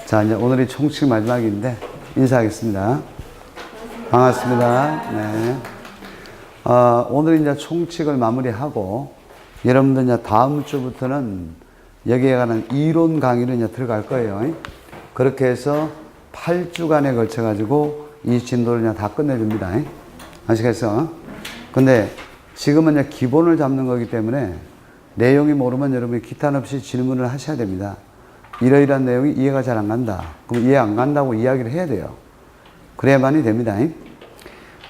자, 이제 오늘이 총칙 마지막인데 인사하겠습니다. 반갑습니다. 네. 오늘 이제 총칙을 마무리하고 여러분들 이제 다음 주부터는 여기에 관한 이론 강의로 이제 들어갈 거예요. 그렇게 해서 8주간에 걸쳐가지고 이 진도를 그냥 다 끝내줍니다. 아시겠어? 근데 지금은 이제 기본을 잡는 거기 때문에 내용이 모르면 여러분이 기탄 없이 질문을 하셔야 됩니다. 이러이러한 내용이 이해가 잘 안 간다. 그럼 이해 안 간다고 이야기를 해야 돼요. 그래야만이 됩니다.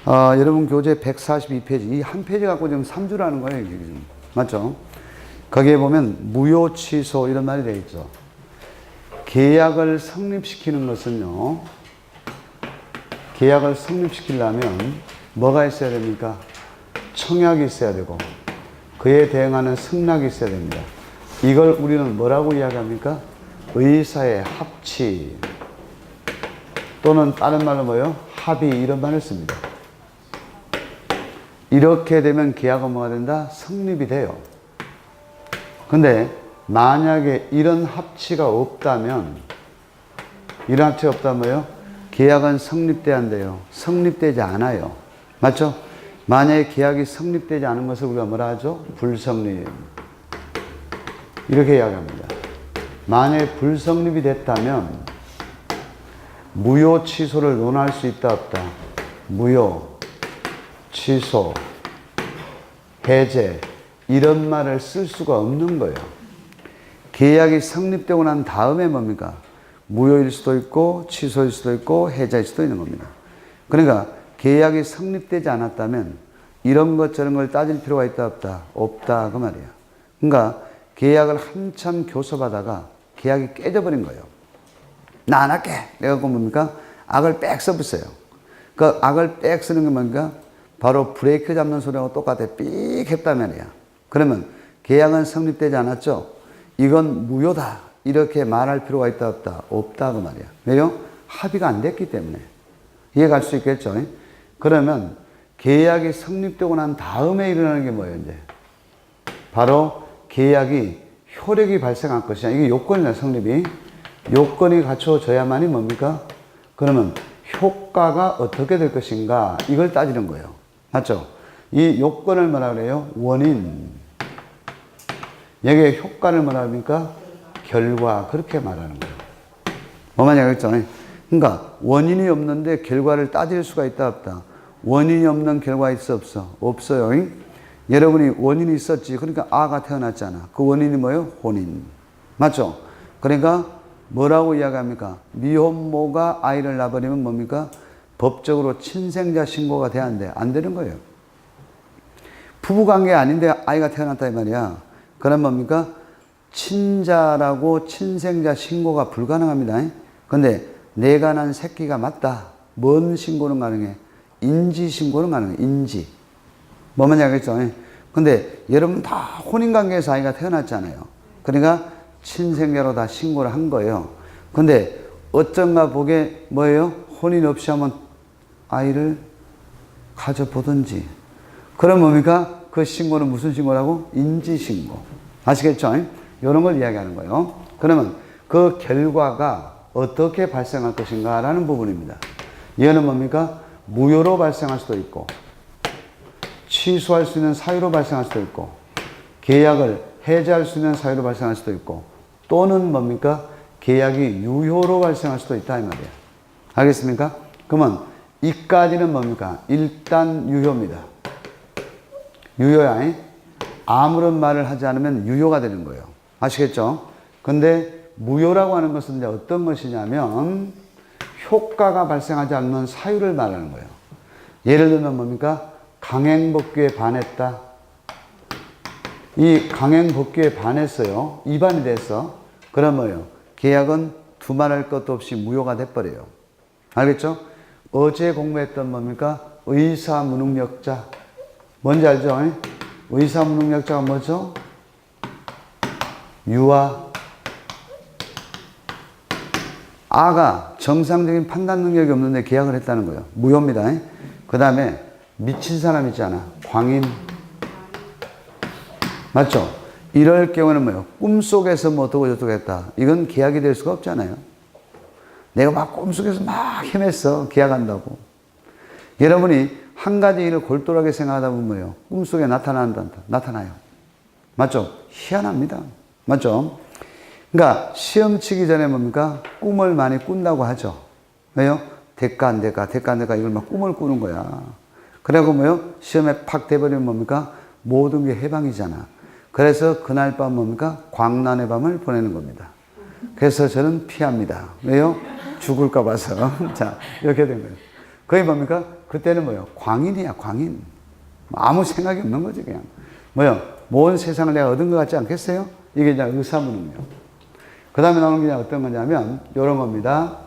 여러분 교재 142페이지, 이 한 페이지 갖고 지금 3주라는 거예요. 이게 지금. 맞죠? 거기에 보면 무효 취소 이런 말이 되어 있죠. 계약을 성립시키는 것은요, 계약을 성립시키려면 뭐가 있어야 됩니까? 청약이 있어야 되고 그에 대응하는 승낙이 있어야 됩니다. 이걸 우리는 뭐라고 이야기합니까? 의사의 합치 또는 다른 말로 뭐예요? 합의 이런 말을 씁니다. 이렇게 되면 계약은 뭐가 된다? 성립이 돼요. 근데 만약에 이런 합치가 없다면 뭐예요? 계약은 성립돼야 한대요. 성립되지 않아요. 맞죠? 만약에 계약이 성립되지 않은 것을 우리가 뭐라 하죠? 불성립. 이렇게 이야기합니다. 만약에 불성립이 됐다면 무효 취소를 논할 수 있다 없다? 무효, 취소, 해제 이런 말을 쓸 수가 없는 거예요. 계약이 성립되고 난 다음에 뭡니까? 무효일 수도 있고 취소일 수도 있고 해제일 수도 있는 겁니다. 그러니까 계약이 성립되지 않았다면 이런 것 저런 걸 따질 필요가 있다 없다? 없다 그 말이에요. 그러니까 계약을 한참 교섭하다가 계약이 깨져버린 거예요. 나 안 할게. 그래갖고 뭡니까? 악을 빽 써봤어요. 그 악을 빽 쓰는 게 뭔가? 바로 브레이크 잡는 소리하고 똑같아. 삑 했단 말이야. 그러면 계약은 성립되지 않았죠? 이건 무효다. 이렇게 말할 필요가 있다 없다? 없다 그 말이야. 왜요? 합의가 안 됐기 때문에. 이해갈 수 있겠죠? 그러면 계약이 성립되고 난 다음에 일어나는 게 뭐예요, 이제? 바로 계약이 효력이 발생할 것이냐. 이게 요건이냐, 성립이. 요건이 갖춰져야만이 뭡니까? 그러면 효과가 어떻게 될 것인가. 이걸 따지는 거예요. 맞죠? 이 요건을 뭐라 그래요? 원인. 여기에 효과를 뭐라 합니까? 결과. 그렇게 말하는 거예요. 뭐만 얘기했죠? 그러니까 원인이 없는데 결과를 따질 수가 있다 없다? 원인이 없는 결과 있어 없어? 없어요. 여러분이 원인이 있었지. 그러니까 아가 태어났잖아. 그 원인이 뭐예요? 혼인. 맞죠? 그러니까 뭐라고 이야기합니까? 미혼모가 아이를 낳아버리면 뭡니까? 법적으로 친생자 신고가 돼야 안 돼. 안 되는 거예요. 부부관계 아닌데 아이가 태어났다 이 말이야. 그럼 뭡니까? 친자라고 친생자 신고가 불가능합니다. 근데 내가 난 새끼가 맞다. 뭔 신고는 가능해? 인지 신고는 가능해. 인지. 뭐만 얘기했죠? 근데 여러분 다 혼인관계에서 아이가 태어났잖아요. 그러니까 친생자로 다 신고를 한 거예요. 근데 어쩐가 보게 뭐예요? 혼인 없이 한번 아이를 가져보든지. 그럼 뭡니까? 그 신고는 무슨 신고라고? 인지신고. 아시겠죠? 이런 걸 이야기하는 거예요. 그러면 그 결과가 어떻게 발생할 것인가 라는 부분입니다. 얘는 뭡니까? 무효로 발생할 수도 있고 취소할 수 있는 사유로 발생할 수도 있고 계약을 해제할 수 있는 사유로 발생할 수도 있고 또는 뭡니까? 계약이 유효로 발생할 수도 있다 이 말이에요. 알겠습니까? 그러면 이까지는 뭡니까? 일단 유효입니다. 유효야. 아무런 말을 하지 않으면 유효가 되는 거예요. 아시겠죠? 근데 무효라고 하는 것은 이제 어떤 것이냐면 효과가 발생하지 않는 사유를 말하는 거예요. 예를 들면 뭡니까? 강행법규에 반했다. 이 강행법규에 반했어요. 위반이 됐어. 그럼 뭐예요? 계약은 두말할 것도 없이 무효가 돼버려요. 알겠죠? 어제 공부했던 뭡니까? 의사무능력자. 뭔지 알죠? 의사무능력자가 뭐죠? 유아. 아가 정상적인 판단 능력이 없는데 계약을 했다는 거예요. 무효입니다. 그 다음에 미친 사람 있잖아. 광인. 맞죠? 이럴 경우는 뭐예요? 꿈속에서 뭐 어떠고 저떠고 했다. 이건 계약이 될 수가 없잖아요. 내가 막 꿈속에서 막 헤맸어. 계약한다고. 여러분이 한 가지 일을 골똘하게 생각하다 보면 뭐예요? 꿈속에 나타나요. 맞죠? 희한합니다. 맞죠? 그러니까 시험 치기 전에 뭡니까? 꿈을 많이 꾼다고 하죠. 왜요? 대가 안 대가 이걸 막 꿈을 꾸는 거야. 그래고 뭐요? 시험에 팍 돼버리면 뭡니까? 모든 게 해방이잖아. 그래서 그날 밤 뭡니까? 광란의 밤을 보내는 겁니다. 그래서 저는 피합니다. 왜요? 죽을까 봐서. 자, 이렇게 된 거예요. 그게 뭡니까? 그때는 뭐예요? 광인이야, 광인. 아무 생각이 없는 거지, 그냥. 뭐요? 모든 세상을 내가 얻은 것 같지 않겠어요? 이게 이제 의사문응력. 그 다음에 나오는 게 어떤 거냐면, 이런 겁니다.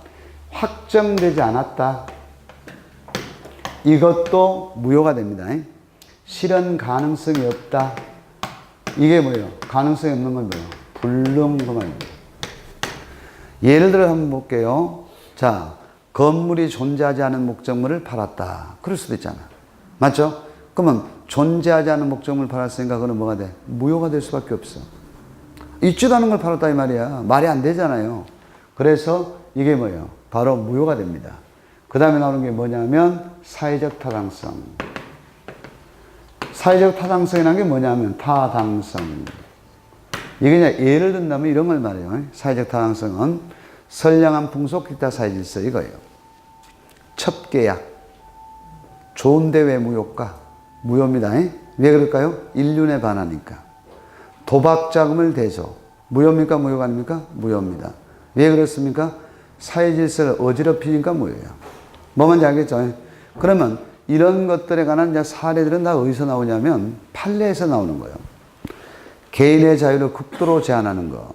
확정되지 않았다. 이것도 무효가 됩니다. 실현 가능성이 없다. 이게 뭐예요? 가능성이 없는 건 뭐예요? 불능 그 말입니다. 예를 들어 한번 볼게요. 자, 건물이 존재하지 않은 목적물을 팔았다. 그럴 수도 있잖아. 맞죠? 그러면 존재하지 않은 목적물을 팔았으니까 그건 뭐가 돼? 무효가 될 수밖에 없어. 있지도 않은 걸 팔았다 이 말이야. 말이 안 되잖아요. 그래서 이게 뭐예요? 바로 무효가 됩니다. 그 다음에 나오는 게 뭐냐면 사회적 타당성. 사회적 타당성이라는 게 뭐냐면 타당성. 이게 그냥 예를 든다면 이런 걸 말해요. 사회적 타당성은 선량한 풍속 기타 사회질서 이거예요. 첩계약. 좋은데 왜 무효일까? 무효입니다. 왜 그럴까요? 인륜에 반하니까. 도박자금을 대줘. 무효입니까? 무효가 아닙니까? 무효입니다. 왜 그렇습니까? 사회질서를 어지럽히니까 무효예요. 뭐만지 알겠죠? 그러면 이런 것들에 관한 이제 사례들은 다 어디서 나오냐면 판례에서 나오는 거예요. 개인의 자유를 극도로 제한하는 거.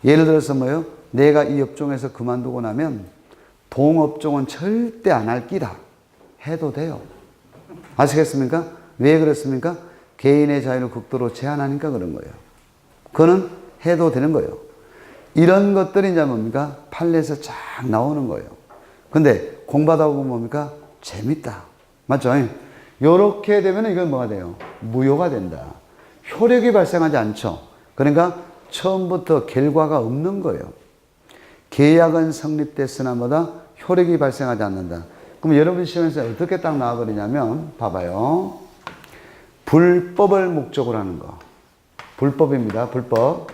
예를 들어서 뭐예요? 내가 이 업종에서 그만두고 나면 동업종은 절대 안 할 끼다. 해도 돼요. 아시겠습니까? 왜 그렇습니까? 개인의 자유를 극도로 제한하니까 그런 거예요. 그거는 해도 되는 거예요. 이런 것들이 이제 뭡니까? 판례에서 쫙 나오는 거예요. 근데 공부하다 보면 뭡니까? 재밌다. 맞죠? 요렇게 되면 이건 뭐가 돼요? 무효가 된다. 효력이 발생하지 않죠. 그러니까 처음부터 결과가 없는 거예요. 계약은 성립됐으나 뭐다? 효력이 발생하지 않는다. 그럼 여러분 시험에서 어떻게 딱 나와버리냐면 봐봐요. 불법을 목적으로 하는 거. 불법입니다. 불법.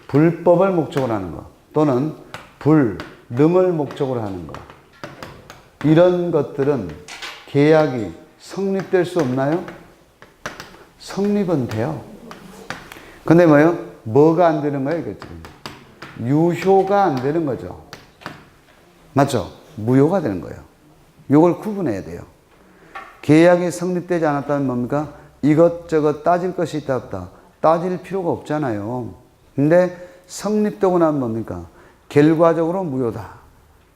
불법을 목적으로 하는 거. 또는 불능을 목적으로 하는 거. 이런 것들은 계약이 성립될 수 없나요? 성립은 돼요. 근데 뭐예요? 뭐가 안 되는 거예요? 이게 지금? 유효가 안 되는 거죠. 맞죠? 무효가 되는 거예요. 이걸 구분해야 돼요. 계약이 성립되지 않았다면 뭡니까? 이것저것 따질 것이 있다 없다. 따질 필요가 없잖아요. 근데 성립되고 나면 뭡니까? 결과적으로 무효다.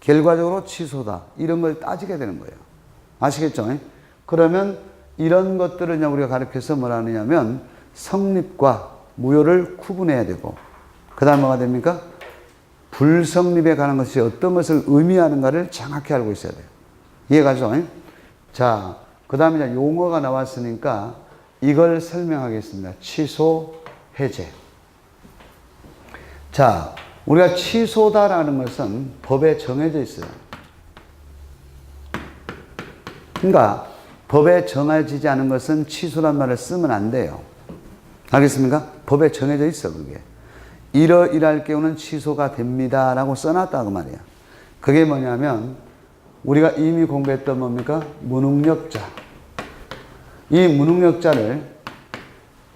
결과적으로 취소다. 이런 걸 따지게 되는 거예요. 아시겠죠? 그러면 이런 것들을 우리가 가르쳐서 뭐라 하느냐면 성립과 무효를 구분해야 되고 그 다음 뭐가 됩니까? 불성립에 관한 것이 어떤 것을 의미하는가를 정확히 알고 있어야 돼요. 이해가죠? 자, 그 다음에 이제 용어가 나왔으니까 이걸 설명하겠습니다. 취소, 해제. 자, 우리가 취소다라는 것은 법에 정해져 있어요. 그러니까 법에 정해지지 않은 것은 취소란 말을 쓰면 안 돼요. 알겠습니까? 법에 정해져 있어, 그게. 이러이러할 경우는 취소가 됩니다. 라고 써놨다, 그 말이야. 그게 뭐냐면, 우리가 이미 공부했던 뭡니까? 무능력자. 이 무능력자를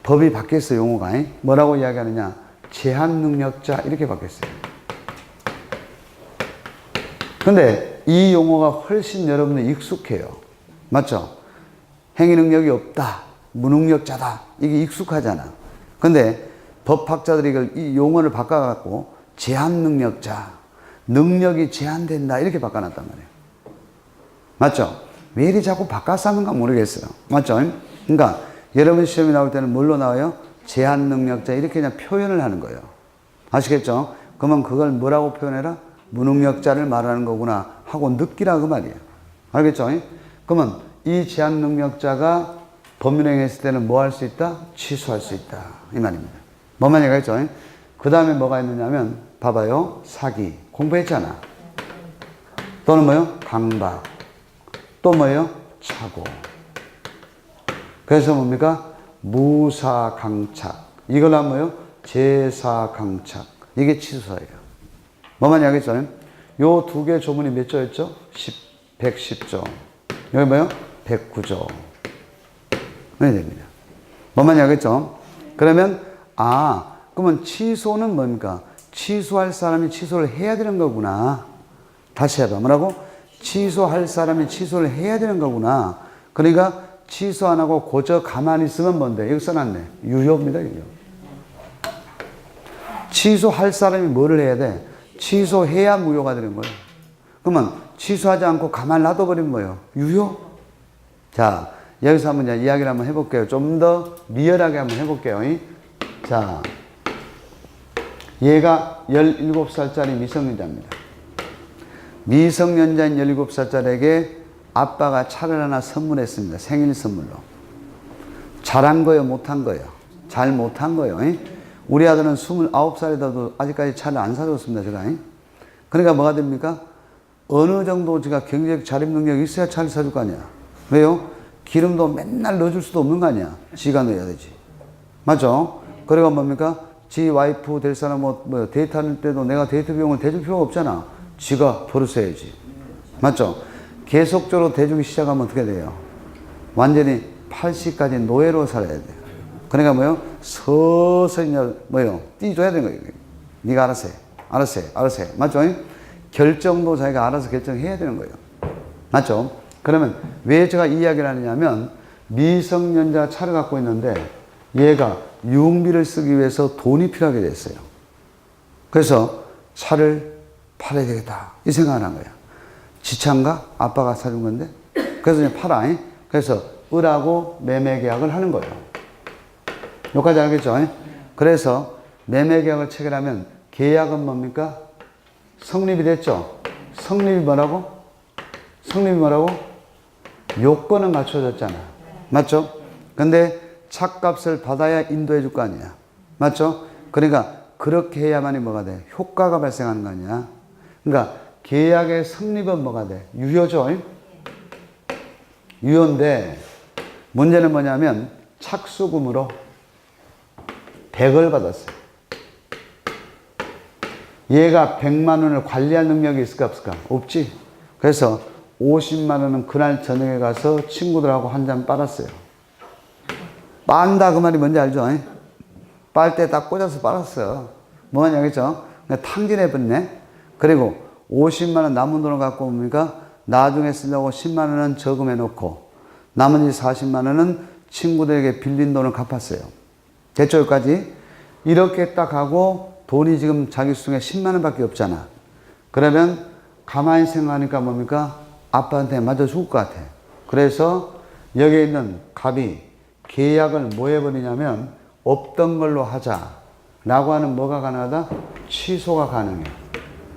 법이 바뀌었어요, 용어가. 뭐라고 이야기하느냐? 제한능력자, 이렇게 바뀌었어요. 근데 이 용어가 훨씬 여러분들 익숙해요. 맞죠? 행위 능력이 없다. 무능력자다. 이게 익숙하잖아. 근데 법학자들이 이걸 이 용어를 바꿔갖고 제한능력자, 능력이 제한된다. 이렇게 바꿔놨단 말이에요. 맞죠? 왜 이리 자꾸 바꿔쓰는가 모르겠어요. 맞죠? 그러니까 여러분 시험이 나올 때는 뭘로 나와요? 제한능력자. 이렇게 그냥 표현을 하는 거예요. 아시겠죠? 그러면 그걸 뭐라고 표현해라? 무능력자를 말하는 거구나 하고 느끼라 그 말이에요. 알겠죠? 그러면 이 제한능력자가 법률행위 했을 때는 뭐 할 수 있다? 취소할 수 있다. 이 말입니다. 뭐만 얘기했죠? 그 다음에 뭐가 있느냐면, 봐봐요. 사기. 공부했잖아. 또는 뭐요? 강박. 또 뭐예요? 착오. 그래서 뭡니까? 무사강착. 이걸 하면 뭐예요? 제사강착. 이게 치수사예요. 뭐만 이야기했죠? 요 두 개 조문이 몇 조였죠? 110조. 여기 뭐예요? 109조. 네, 됩니다. 뭐만 이야기했죠? 그러면, 그러면 취소는 뭡니까? 취소할 사람이 취소를 해야 되는 거구나. 다시 해봐. 뭐라고? 취소할 사람이 취소를 해야 되는 거구나. 그러니까 취소 안 하고 고저 가만히 있으면 뭔데? 여기 써놨네. 유효입니다, 유효. 취소할 사람이 뭐를 해야 돼? 취소해야 무효가 되는 거예요. 그러면 취소하지 않고 가만 놔둬버리면 뭐예요? 유효? 자, 여기서 한번 이야기를 한번 해볼게요. 좀 더 리얼하게 한번 해볼게요. 자, 얘가 17살짜리 미성년자입니다. 미성년자인 17살짜리에게 아빠가 차를 하나 선물했습니다. 생일 선물로. 잘한 거예요? 못한 거예요? 잘 못한 거예요. 우리 아들은 29살이라도 아직까지 차를 안 사줬습니다. 제가. 그러니까 뭐가 됩니까? 어느 정도 제가 경제적 자립 능력이 있어야 차를 사줄 거 아니야. 왜요? 기름도 맨날 넣어줄 수도 없는 거 아니야. 지가 넣어야 되지. 맞죠? 그리고 뭡니까? 지 와이프 될 사람 뭐 데이트할 때도 내가 데이트 비용을 대줄 필요가 없잖아. 지가 벌었어야지. 맞죠? 계속적으로 대주기 시작하면 어떻게 돼요? 완전히 80까지 노예로 살아야 돼요. 그러니까 뭐요? 서서히 뭐요? 띄줘야 되는 거예요. 네가 알아서 해. 알아서 해. 알아서 해. 맞죠? 결정도 자기가 알아서 결정해야 되는 거예요. 맞죠? 그러면 왜 제가 이 이야기를 하느냐면 미성년자 차를 갖고 있는데 얘가 유흥비를 쓰기 위해서 돈이 필요하게 됐어요. 그래서 차를 팔아야 되겠다. 이 생각을 한 거예요. 지차인가? 아빠가 사준 건데. 그래서 이제 팔아. 그래서 을하고 매매 계약을 하는 거예요. 여기까지 알겠죠? 그래서 매매 계약을 체결하면 계약은 뭡니까? 성립이 됐죠? 성립이 뭐라고? 성립이 뭐라고? 요건은 갖춰졌잖아. 맞죠? 근데 차값을 받아야 인도해 줄 거 아니야. 맞죠? 그러니까 그렇게 해야만이 뭐가 돼? 효과가 발생하는 거 아니야. 그러니까 계약의 성립은 뭐가 돼? 유효죠? 유효인데 문제는 뭐냐면 착수금으로 100을 받았어요. 얘가 100만 원을 관리할 능력이 있을까 없을까? 없지. 그래서 50만 원은 그날 저녁에 가서 친구들하고 한 잔 빨았어요. 빤다 그 말이 뭔지 알죠? 빨대 딱 꽂아서 빨았어. 뭐냐 알겠죠? 탕진해버리네. 그리고 50만 원 남은 돈을 갖고 옵니까? 나중에 쓰려고 10만 원은 저금해 놓고 나머지 40만 원은 친구들에게 빌린 돈을 갚았어요. 됐죠? 여기까지? 이렇게 딱 하고 돈이 지금 자기 수중에 10만 원밖에 없잖아. 그러면 가만히 생각하니까 뭡니까? 아빠한테 맞아 죽을 것 같아. 그래서 여기에 있는 갑이 계약을 뭐 해버리냐면 없던 걸로 하자 라고 하는 뭐가 가능하다? 취소가 가능해.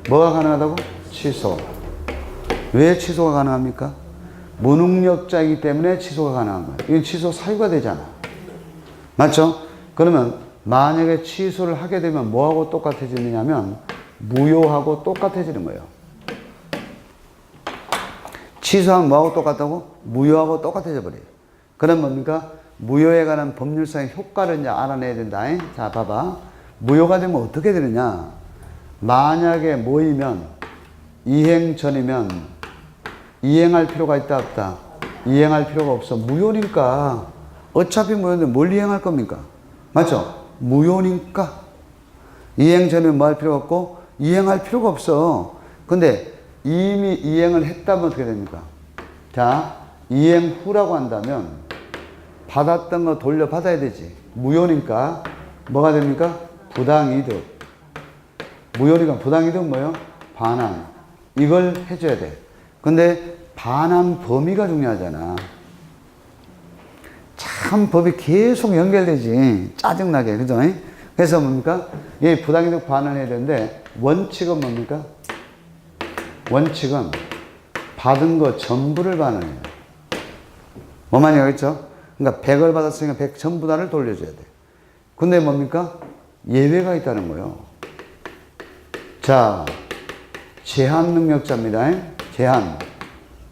뭐가 가능하다고? 취소. 왜 취소가 가능합니까? 무능력자이기 때문에 취소가 가능한 거예요. 이건 취소 사유가 되잖아. 맞죠? 그러면 만약에 취소를 하게 되면 뭐하고 똑같아지느냐면 무효하고 똑같아지는 거예요. 취소하면 뭐하고 똑같다고? 무효하고 똑같아져 버려요. 그럼 뭡니까? 무효에 관한 법률상의 효과를 이제 알아내야 된다. 자, 봐봐. 무효가 되면 어떻게 되느냐? 만약에 모이면 이행 전이면 이행할 필요가 있다 없다? 이행할 필요가 없어. 무효니까. 어차피 무효인데 뭘 이행할 겁니까? 맞죠? 무효니까. 이행 전이면 뭐 할 필요가 없고 이행할 필요가 없어. 근데 이미 이행을 했다면 어떻게 됩니까? 자, 이행 후라고 한다면 받았던 거 돌려받아야 되지. 무효니까 뭐가 됩니까? 부당이득. 무효니까 부당이득 뭐예요? 반환. 이걸 해줘야 돼. 근데 반환 범위가 중요하잖아. 참 법이 계속 연결되지. 짜증나게. 그죠? 그래서 뭡니까? 이 부당이득 반환을 해야 되는데 원칙은 뭡니까? 원칙은 받은 거 전부를 반환해요. 뭐만 하겠죠? 그러니까 100을 받았으니까 100 전부 다를 돌려줘야 돼. 근데 뭡니까? 예외가 있다는 거예요. 자, 제한 능력자입니다. 제한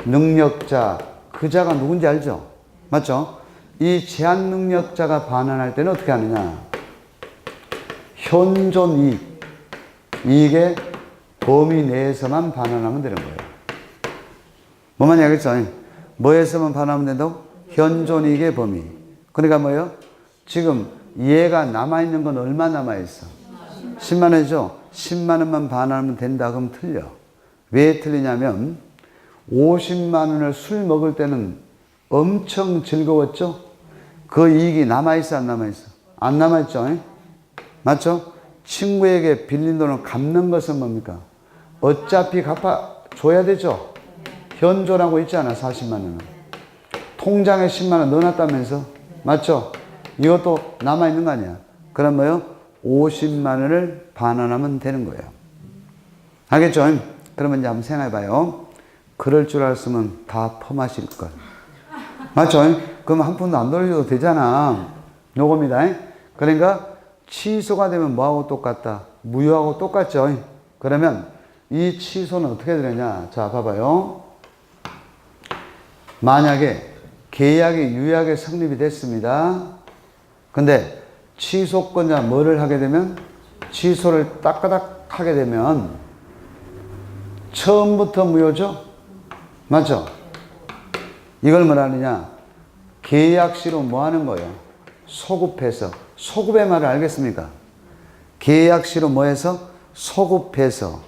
능력자. 그 자가 누군지 알죠? 맞죠? 이 제한 능력자가 반환할 때는 어떻게 하느냐? 현존 이익. 이익의 범위 내에서만 반환하면 되는 거예요. 뭐만 이야기했죠? 뭐에서만 반환하면 된다고? 현존 이익의 범위. 그러니까 뭐예요? 지금 얘가 남아있는 건 얼마 남아있어? 10만 원이죠? 10만 원만 반환하면 된다. 그럼 틀려. 왜 틀리냐면 50만 원을 술 먹을 때는 엄청 즐거웠죠? 그 이익이 남아있어 안 남아있어? 안 남아있죠? 맞죠? 친구에게 빌린 돈을 갚는 것은 뭡니까? 어차피 갚아줘야 되죠? 현존하고 있잖아 40만 원은. 통장에 10만 원 넣어놨다면서? 맞죠? 이것도 남아있는 거 아니야? 그럼 뭐요? 50만 원을 반환하면 되는 거예요. 알겠죠? 그러면 이제 한번 생각해봐요. 그럴 줄 알았으면 다 퍼마실걸. 맞죠? 그럼 한 푼도 안 돌려도 되잖아. 요겁니다. 그러니까 취소가 되면 뭐하고 똑같다? 무효하고 똑같죠? 그러면 이 취소는 어떻게 되느냐? 자, 봐봐요. 만약에 계약이 유효하게 성립이 됐습니다. 근데 취소권자 뭐를 하게 되면? 취소를 따까닥 하게 되면 처음부터 무효죠? 맞죠? 이걸 뭐라 하느냐? 계약시로 뭐 하는 거예요? 소급해서. 소급의 말을 알겠습니까? 계약시로 뭐 해서? 소급해서.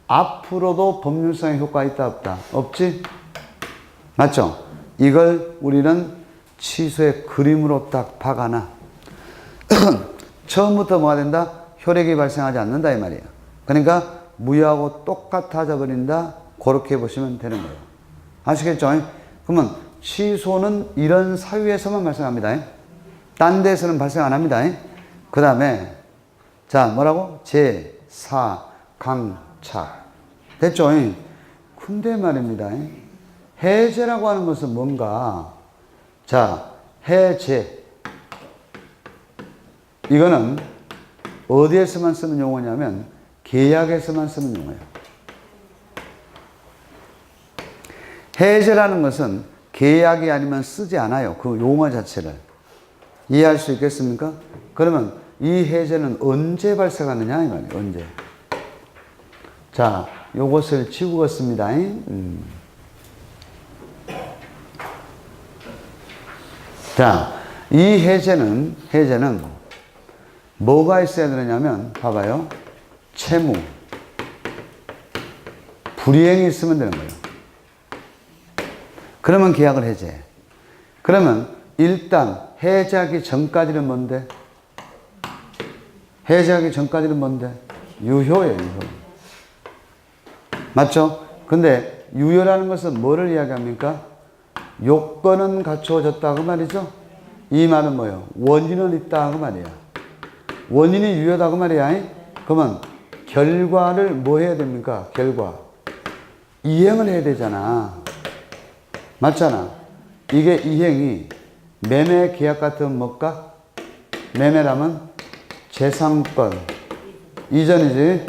앞으로도 법률상의 효과가 있다 없다? 없지? 맞죠? 이걸 우리는 취소의 그림으로 딱 박아놔. 처음부터 뭐가 된다? 효력이 발생하지 않는다 이 말이에요. 그러니까 무효하고 똑같아져 버린다. 그렇게 보시면 되는 거예요. 아시겠죠? 그러면 취소는 이런 사유에서만 발생합니다. 딴 데서는 발생 안 합니다. 그 다음에 자 뭐라고? 제4 강착. 됐죠? 근데 말입니다. 해제라고 하는 것은 뭔가? 자, 해제. 이거는 어디에서만 쓰는 용어냐면 계약에서만 쓰는 용어예요. 해제라는 것은 계약이 아니면 쓰지 않아요. 그 용어 자체를. 이해할 수 있겠습니까? 그러면 이 해제는 언제 발생하느냐 이 말이에요. 언제. 자, 요것을 지우겠습니다. 자, 이 해제는 뭐가 있어야 되느냐면 봐봐요. 채무, 불이행이 있으면 되는 거예요. 그러면 계약을 해제해. 그러면 일단 해제하기 전까지는 뭔데? 해제하기 전까지는 뭔데? 유효예요, 유효. 맞죠? 근데 유효라는 것은 뭐를 이야기합니까? 요건은 갖추어졌다 그 말이죠. 이 말은 뭐예요? 원인은 있다 그 말이야. 원인이 유효다 그 말이야. 그러면 결과를 뭐 해야 됩니까? 결과 이행을 해야 되잖아. 맞잖아. 이게 이행이 매매 계약 같은 뭘까? 매매라면 재산권 이전이지.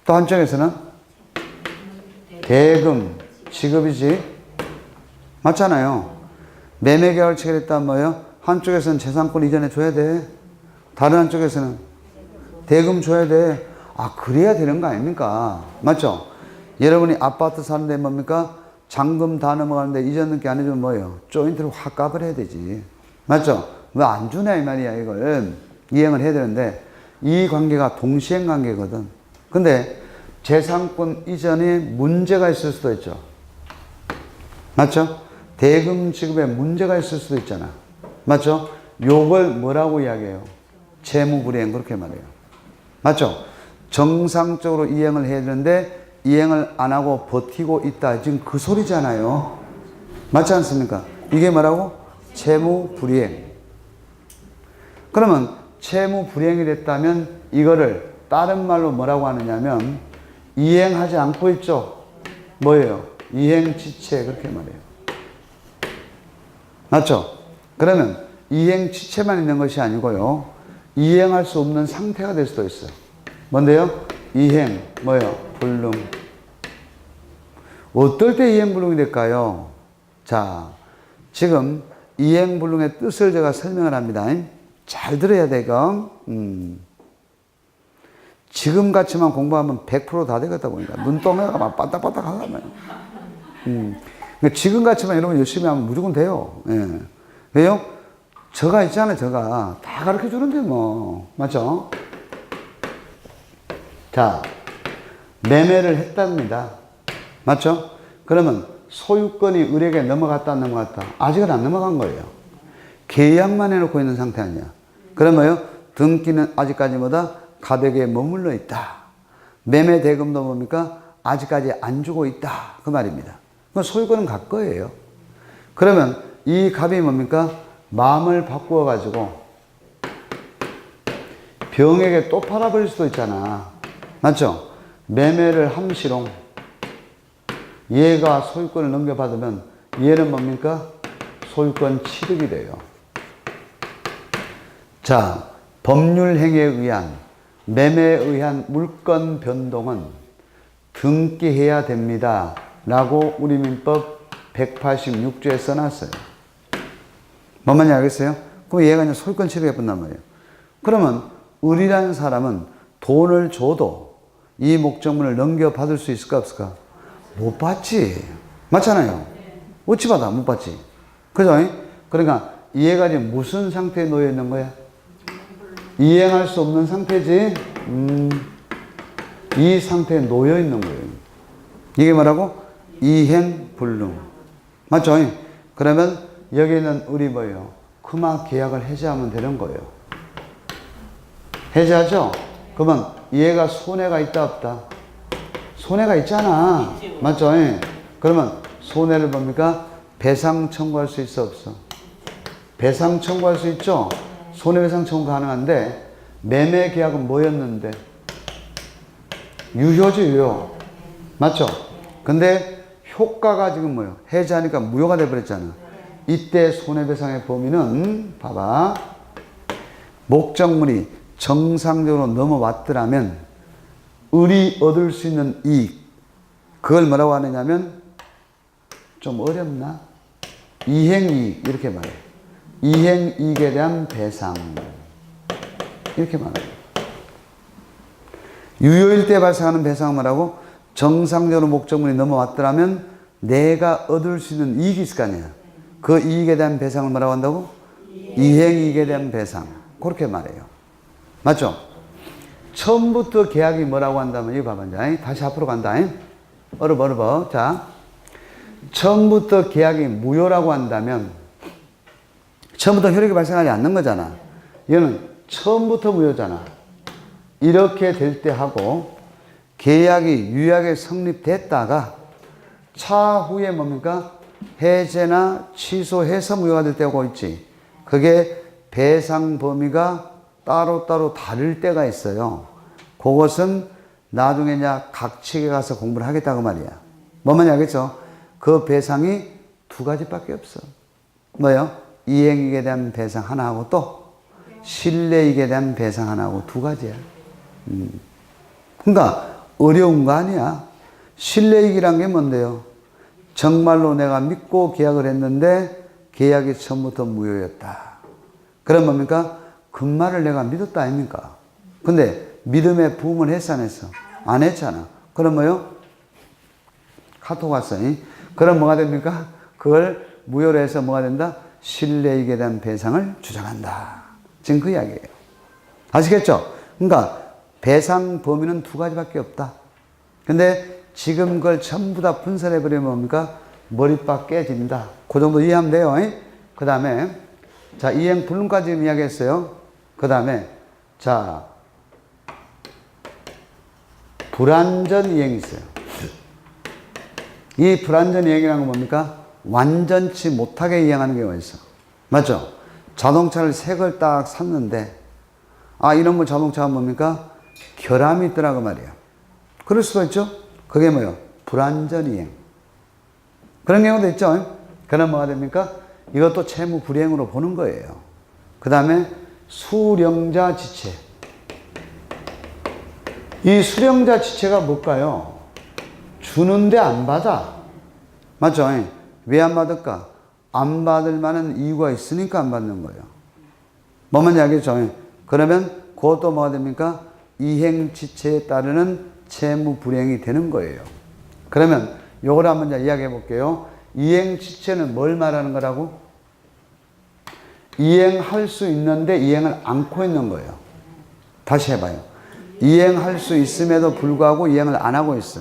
또 한쪽에서는 대금 지급이지. 맞잖아요. 매매 계약을 체결했다면 뭐예요? 한쪽에서는 재산권 이전해 줘야 돼. 다른 한쪽에서는 대금 줘야 돼. 아, 그래야 되는 거 아닙니까? 맞죠? 여러분이 아파트 사는데 뭡니까? 잔금 다 넘어가는데 이전 등기 안 해주면 뭐예요? 조인트를 확 값을 해야 되지. 맞죠? 왜 안 주냐 이 말이야. 이걸 이행을 해야 되는데 이 관계가 동시행 관계거든. 근데 재산권 이전에 문제가 있을 수도 있죠. 맞죠? 대금 지급에 문제가 있을 수도 있잖아. 맞죠? 요걸 뭐라고 이야기해요? 채무불이행 그렇게 말해요. 맞죠? 정상적으로 이행을 해야 되는데 이행을 안 하고 버티고 있다. 지금 그 소리잖아요. 맞지 않습니까? 이게 뭐라고? 채무불이행. 그러면 채무불이행이 됐다면 이거를 다른 말로 뭐라고 하느냐면 이행하지 않고 있죠. 뭐예요? 이행지체 그렇게 말해요. 맞죠? 그러면 이행지체만 있는 것이 아니고요. 이행할 수 없는 상태가 될 수도 있어. 뭔데요? 이행, 뭐요? 불능. 어떨 때 이행불능이 될까요? 자, 지금 이행불능의 뜻을 제가 설명을 합니다. 잘 들어야 돼, 이거. 지금 같이만 공부하면 100%다 되겠다 보니까. 눈동자가 막 반딱반딱 하려면. 그러니까 지금 같이만 여러분 열심히 하면 무조건 돼요. 예. 왜요? 저가 있잖아요, 저가. 다 가르쳐 주는데, 뭐. 맞죠? 자, 매매를 했답니다. 맞죠? 그러면 소유권이 을에게 넘어갔다, 안 넘어갔다? 아직은 안 넘어간 거예요. 계약만 해놓고 있는 상태 아니야. 그러면요, 등기는 아직까지 뭐다? 가백에 머물러 있다. 매매 대금도 뭡니까? 아직까지 안 주고 있다. 그 말입니다. 그 소유권은 갈 거예요. 그러면 이 갑이 뭡니까? 마음을 바꾸어 가지고 병에게 또 팔아버릴 수도 있잖아. 맞죠? 매매를 함시롱 얘가 소유권을 넘겨받으면 얘는 뭡니까? 소유권 취득이 돼요. 자, 법률행위에 의한 매매에 의한 물권 변동은 등기해야 됩니다. 라고 우리 민법 186조에 써놨어요. 뭔 말인지 알겠어요? 그럼 얘가 이제 소유권 취득해 본단 말이에요. 그러면 을이라는 사람은 돈을 줘도 이 목적물을 넘겨받을 수 있을까 없을까? 못 받지. 맞잖아요. 어찌 받아? 못 받지. 그죠? 그러니까 얘가 지금 무슨 상태에 놓여 있는 거야? 이행할 수 없는 상태지. 이 상태에 놓여 있는 거예요. 이게 뭐라고? 이행불능. 맞죠? 그러면 여기는 우리 뭐예요? 그만 계약을 해지하면 되는 거예요. 해지하죠? 그러면 얘가 손해가 있다 없다? 손해가 있잖아. 맞죠? 그러면 손해를 뭡니까? 배상 청구할 수 있어 없어? 배상 청구할 수 있죠? 손해배상 청구 가능한데 매매 계약은 뭐였는데? 유효죠, 유효. 맞죠? 근데 효과가 지금 뭐예요? 해지하니까 무효가 돼버렸잖아. 이때 손해배상의 범위는 봐봐. 목적물이 정상적으로 넘어왔더라면 을이 얻을 수 있는 이익, 그걸 뭐라고 하느냐면 좀 어렵나? 이행이익 이렇게 말해요. 이행이익에 대한 배상 이렇게 말해요. 유효일 때 발생하는 배상은 뭐라고? 정상적으로 목적물이 넘어왔더라면 내가 얻을 수 있는 이익이 있을 거 아니야. 그 이익에 대한 배상을 뭐라고 한다고? 이행이익에 대한 배상. 그렇게 말해요. 맞죠? 처음부터 계약이 뭐라고 한다면, 이거 봐봐. 다시 앞으로 간다. 어르버. 자, 처음부터 계약이 무효라고 한다면, 처음부터 효력이 발생하지 않는 거잖아. 이거는 처음부터 무효잖아. 이렇게 될 때 하고, 계약이 유약에 성립됐다가, 차후에 뭡니까? 해제나 취소해서 무효가 될 때가 있지. 그게 배상 범위가 따로따로 다를 때가 있어요. 그것은 나중에 각 측에 가서 공부를 하겠다고 말이야. 뭔 말인지 알겠죠? 그 배상이 두 가지밖에 없어. 뭐요? 이행이익에 대한 배상 하나하고 또 실내이익에 대한 배상 하나하고 두 가지야. 그러니까 어려운 거 아니야. 실내이익이란 게 뭔데요? 정말로 내가 믿고 계약을 했는데 계약이 처음부터 무효였다. 그럼 뭡니까? 금말을 내가 믿었다 아닙니까? 근데 믿음에 부응을 했어 안 했어? 안 했잖아. 그럼 뭐요? 카톡 왔어. 그럼 뭐가 됩니까? 그걸 무효로 해서 뭐가 된다? 실내이익에 대한 배상을 주장한다. 지금 그 이야기예요. 아시겠죠? 그러니까 배상 범위는 두 가지밖에 없다. 근데 지금 그걸 전부 다 분산해버리면 뭡니까? 머리빡 깨진다. 그 정도 이해하면 돼요. 그 다음에, 자, 이행 불능까지 이야기했어요. 그 다음에, 자, 불완전 이행이 있어요. 이 불완전 이행이라는 건 뭡니까? 완전치 못하게 이행하는 경우가 있어. 맞죠? 자동차를 새 걸 딱 샀는데, 아, 이런 자동차가 뭡니까? 결함이 있더라고 말이야. 그럴 수도 있죠? 그게 뭐예요? 불완전 이행. 그런 경우도 있죠? 그럼 뭐가 됩니까? 이것도 채무 불이행으로 보는 거예요. 그 다음에 수령자 지체. 이 수령자 지체가 뭘까요? 주는데 안 받아. 맞죠? 왜 안 받을까? 안 받을 만한 이유가 있으니까 안 받는 거예요. 뭐만 이야기죠? 그러면 그것도 뭐가 됩니까? 이행지체에 따르는 채무 불이행이 되는 거예요. 그러면 요걸 한번 이야기해 볼게요. 이행지체는 뭘 말하는 거라고? 이행할 수 있는데 이행을 않고 있는 거예요. 다시 해봐요. 이행할 수 있음에도 불구하고 이행을 안 하고 있어.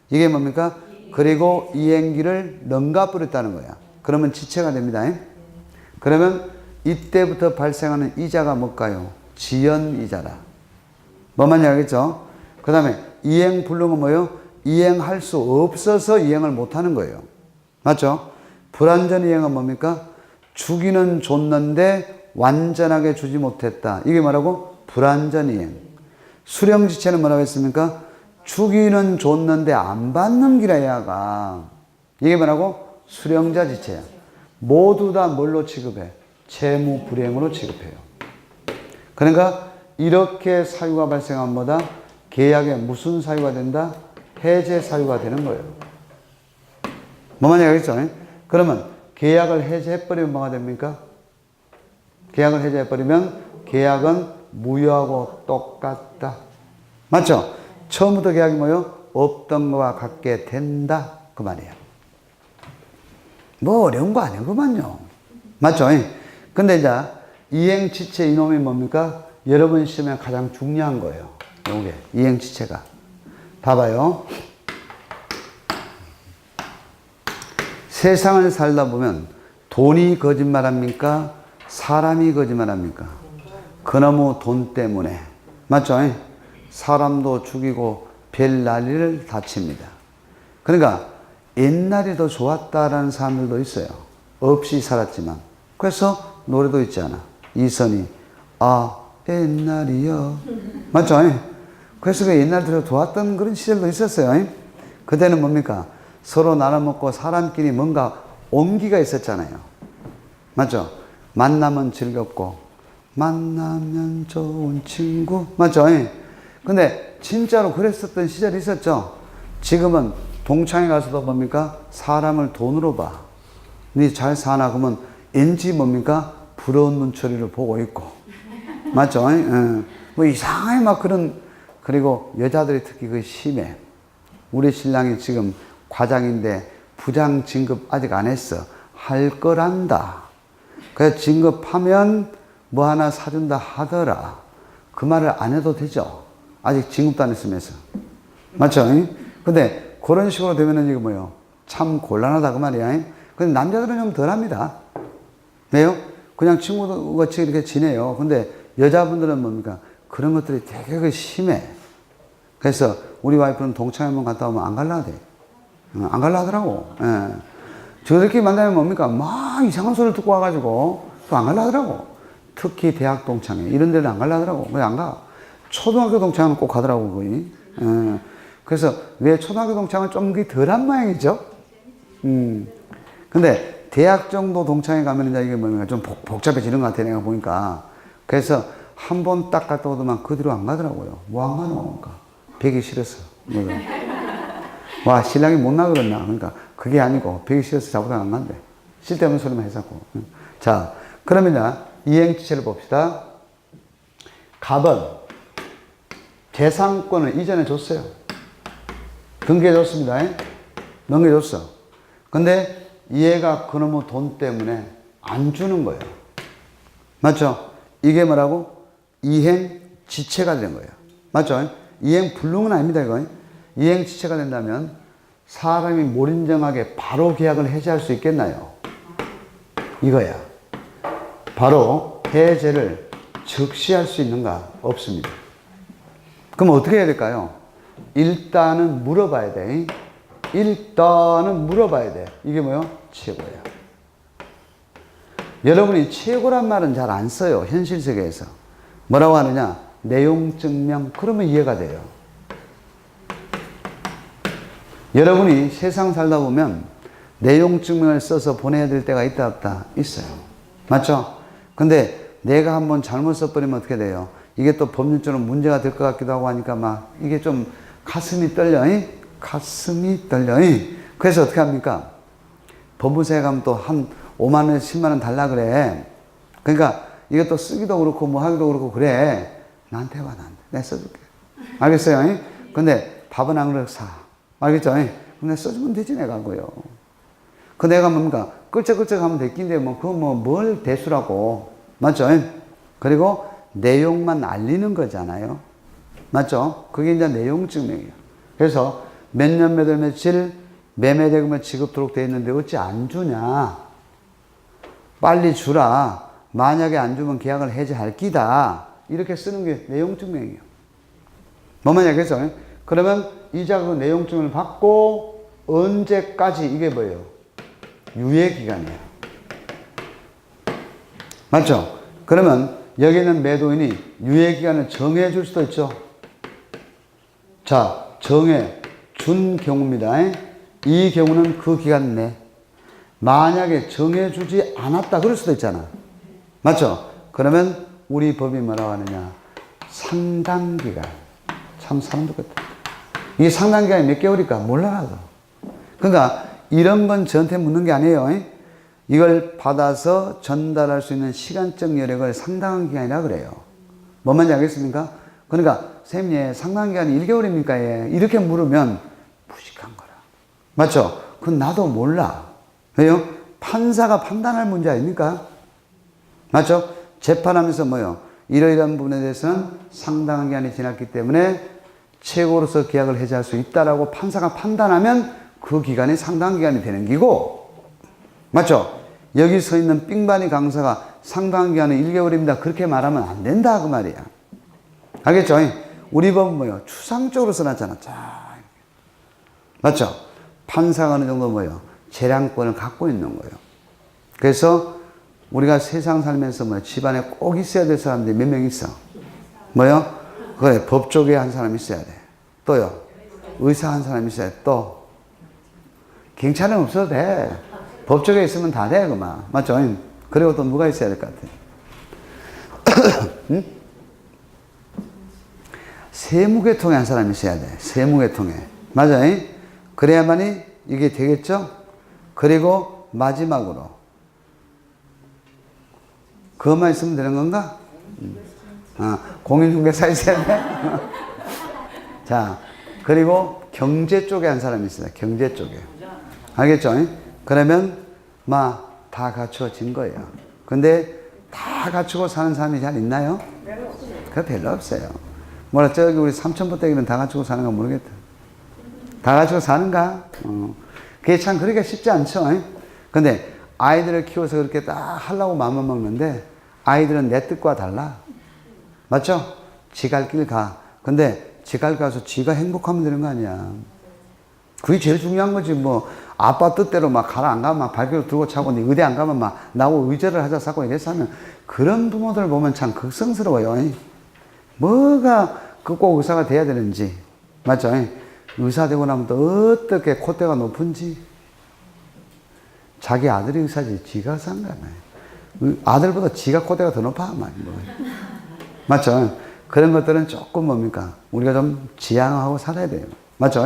이게 뭡니까? 그리고 이행기를 넘가 버렸다는 거야. 그러면 지체가 됩니다. 그러면 이때부터 발생하는 이자가 뭘까요? 지연이자라. 뭐만 이야기했죠? 그 다음에 이행불능은 뭐예요? 이행할 수 없어서 이행을 못하는 거예요. 맞죠? 불완전 이행은 뭡니까? 주기는 줬는데 완전하게 주지 못했다. 이게 뭐라고? 불완전 이행. 수령지체는 뭐라고 했습니까? 주기는 줬는데 안 받는 기라야가. 이게 뭐라고? 수령자 지체야. 모두 다 뭘로 취급해? 채무 불이행으로 취급해요. 그러니까 이렇게 사유가 발생한 뭐다? 계약에 무슨 사유가 된다? 해제 사유가 되는 거예요. 뭐만 얘기했죠? 그러면 계약을 해제해버리면 뭐가 됩니까? 계약을 해제해버리면 계약은 무효하고 똑같다. 맞죠? 처음부터 계약이 뭐예요? 없던 거와 같게 된다. 그 말이에요. 뭐 어려운 거 아니구만요. 맞죠? 근데 이제 이행지체 이놈이 뭡니까? 여러분 시험에 가장 중요한 거예요. 요게 이행지체가. 봐봐요. 세상을 살다 보면 돈이 거짓말합니까? 사람이 거짓말합니까? 그놈의 돈 때문에. 맞죠? 사람도 죽이고 별 난리를 다칩니다. 그러니까 옛날이 더 좋았다라는 사람들도 있어요. 없이 살았지만. 그래서 노래도 있잖아. 이선희. 아 옛날이요. 맞죠? 그래서 그 옛날 들어 좋았던 그런 시절도 있었어요. 그때는 뭡니까? 서로 나눠먹고 사람끼리 뭔가 온기가 있었잖아요. 맞죠? 만나면 즐겁고 만나면 좋은 친구. 맞죠? 근데 진짜로 그랬었던 시절이 있었죠. 지금은 동창회 가서도 뭡니까? 사람을 돈으로 봐. 니 잘 사나? 그러면 왠지 뭡니까? 부러운 눈초리를 보고 있고. 맞죠? 뭐 이상하게 막 그런, 그리고 여자들이 특히 그 심해. 우리 신랑이 지금 과장인데 부장 진급 아직 안 했어. 할 거란다. 그래서 진급하면 뭐 하나 사준다 하더라. 그 말을 안 해도 되죠. 아직 진급도 안 했으면서. 맞죠? 근데 그런 식으로 되면은 이거 뭐예요? 참 곤란하다 그 말이야. 근데 남자들은 좀 덜 합니다. 왜요? 그냥 친구같이 이렇게 지내요. 근데 여자분들은 뭡니까? 그런 것들이 되게 심해. 그래서 우리 와이프는 동창회 한번 갔다 오면 안 갈라 돼. 안 갈라 하더라고. 예. 저들끼리 만나면 뭡니까? 막 이상한 소리를 듣고 와가지고 또 안 갈라 하더라고. 특히 대학 동창회. 이런 데는 안 갈라 하더라고. 왜 안 가? 초등학교 동창회는 꼭 가더라고, 거의. 예. 그래서 왜 초등학교 동창회는 좀 덜한 모양이죠? 근데 대학 정도 동창회 가면 이제 이게 뭡니까? 좀 복잡해지는 것 같아, 내가 보니까. 그래서 한 번 딱 갔다 오더만 그 뒤로 안 가더라고요. 뭐 안 가노? 그러니까. 배기 싫었어. 와, 신랑이 못 나그랬나? 그러니까 그게 아니고 배기 싫어서 자보다 안 간대. 쓸데없는 소리만 해서고. 자, 그러면 이행지체를 봅시다. 갑은 재산권을 이전에 줬어요. 등기해줬습니다. 넘겨줬어. 근데 얘가 그놈의 돈 때문에 안 주는 거예요. 맞죠? 이게 뭐라고? 이행지체가 된 거예요. 맞죠? 이행불능은 아닙니다, 이거. 이행지체가 된다면 사람이 몰인정하게 바로 계약을 해제할 수 있겠나요? 이거야. 바로 해제를 즉시 할 수 있는가? 없습니다. 그럼 어떻게 해야 될까요? 일단은 물어봐야 돼. 일단은 물어봐야 돼. 이게 뭐예요? 최고야. 여러분이 최고란 말은 잘 안 써요. 현실 세계에서. 뭐라고 하느냐? 내용 증명. 그러면 이해가 돼요. 여러분이 세상 살다 보면 내용 증명을 써서 보내야 될 때가 있다 없다? 있어요. 맞죠? 근데 내가 한번 잘못 써버리면 어떻게 돼요? 이게 또 법률적으로 문제가 될 것 같기도 하고 하니까 막 이게 좀 가슴이 떨려. 가슴이 떨려. 그래서 어떻게 합니까? 법무사에 가면 또 한 5만 원, 10만 원 달라 그래. 그러니까 이것도 쓰기도 그렇고 뭐 하기도 그렇고 그래. 나한테 와, 나한테. 내가 써줄게. 알겠어요? 근데 밥은 한 그릇 사. 알겠죠? 근데 써주면 되지, 내가 고요. 그 내가 뭡니까? 끌적끌적 하면 됐긴데, 뭐, 그거 뭐, 뭘 대수라고. 맞죠? 그리고 내용만 알리는 거잖아요. 맞죠? 그게 이제 내용 증명이에요. 그래서 몇 년, 몇 월, 며칠 매매대금을 지급토록 되어 있는데 어찌 안 주냐? 빨리 주라. 만약에 안 주면 계약을 해지할 끼다. 이렇게 쓰는 게 내용 증명이에요. 뭐만 얘기했어? 그러면 이자 그 내용 증명을 받고 언제까지 이게 뭐예요? 유예기간이에요. 맞죠? 그러면 여기는 매도인이 유예기간을 정해줄 수도 있죠. 자, 정해준 경우입니다. 이 경우는 그 기간 내. 만약에 정해주지 않았다 그럴 수도 있잖아. 맞죠? 그러면 우리 법이 뭐라고 하느냐? 상당기간. 참 사람 좋겠다. 이게 상당기간이 몇 개월일까? 몰라 나도. 그러니까 이런 건 저한테 묻는 게 아니에요. 이걸 받아서 전달할 수 있는 시간적 여력을 상당한 기간이라 그래요. 뭔 말인지 알겠습니까? 그러니까 선생님, 상당한 기간이 1개월입니까? 예. 이렇게 물으면 무식한 거라. 맞죠? 그건 나도 몰라. 왜요? 판사가 판단할 문제 아닙니까? 맞죠? 재판하면서 뭐요? 이러이러한 부분에 대해서는 상당한 기간이 지났기 때문에 최고로서 계약을 해지할 수 있다라고 판사가 판단하면 그 기간이 상당한 기간이 되는 기고, 맞죠? 여기 서 있는 삥바니 강사가 상당한 기간은 1개월입니다. 그렇게 말하면 안 된다 그 말이야. 알겠죠? 우리 법은 뭐요? 추상적으로 써놨잖아. 자, 맞죠? 판사가 어느 정도 뭐요? 재량권을 갖고 있는 거예요. 그래서 우리가 세상 살면서 뭐 집안에 꼭 있어야 될 사람들이 몇 명 있어? 뭐요? 그래, 법 쪽에 한 사람 있어야 돼. 또요? 의사 한 사람 있어야 돼. 또 경찰은 없어도 돼. 법 쪽에 있으면 다 돼, 그만. 맞죠? 그리고 또 누가 있어야 될 것 같아? 응? 세무계통에 한 사람 있어야 돼. 세무계통에. 맞아? 그래야만이 이게 되겠죠? 그리고 마지막으로 그것만 있으면 되는 건가? 공인중개사 있어야 돼? 자, 그리고 경제 쪽에 한 사람이 있어요. 경제 쪽에. 알겠죠? 그러면 다 갖춰진 거예요. 근데 다 갖추고 사는 사람이 잘 있나요? 그거 별로 없어요. 뭐라 저기 우리 삼천포대기는 다 갖추고 사는가 모르겠다. 다 갖추고 사는가? 그게 참 그렇게 쉽지 않죠. 근데 아이들을 키워서 그렇게 딱 하려고 마음을 먹는데 아이들은 내 뜻과 달라. 맞죠? 지 갈 길 가. 근데 지 갈 가서 지가 행복하면 되는 거 아니야. 그게 제일 중요한 거지. 뭐 아빠 뜻대로 막 가라 안 가면 막 발길을 들고 차고 의대 안 가면 막 나하고 의제를 하자 사고 이래서 하면 그런 부모들 보면 참 극성스러워요. 뭐가 그 꼭 의사가 돼야 되는지. 맞죠? 의사 되고 나면 또 어떻게 콧대가 높은지. 자기 아들이 의사지 지가 상관없어요. 아들보다 지가 콧대가 더 높아. 맞죠? 그런 것들은 조금 뭡니까? 우리가 좀 지양하고 살아야 돼요. 맞죠?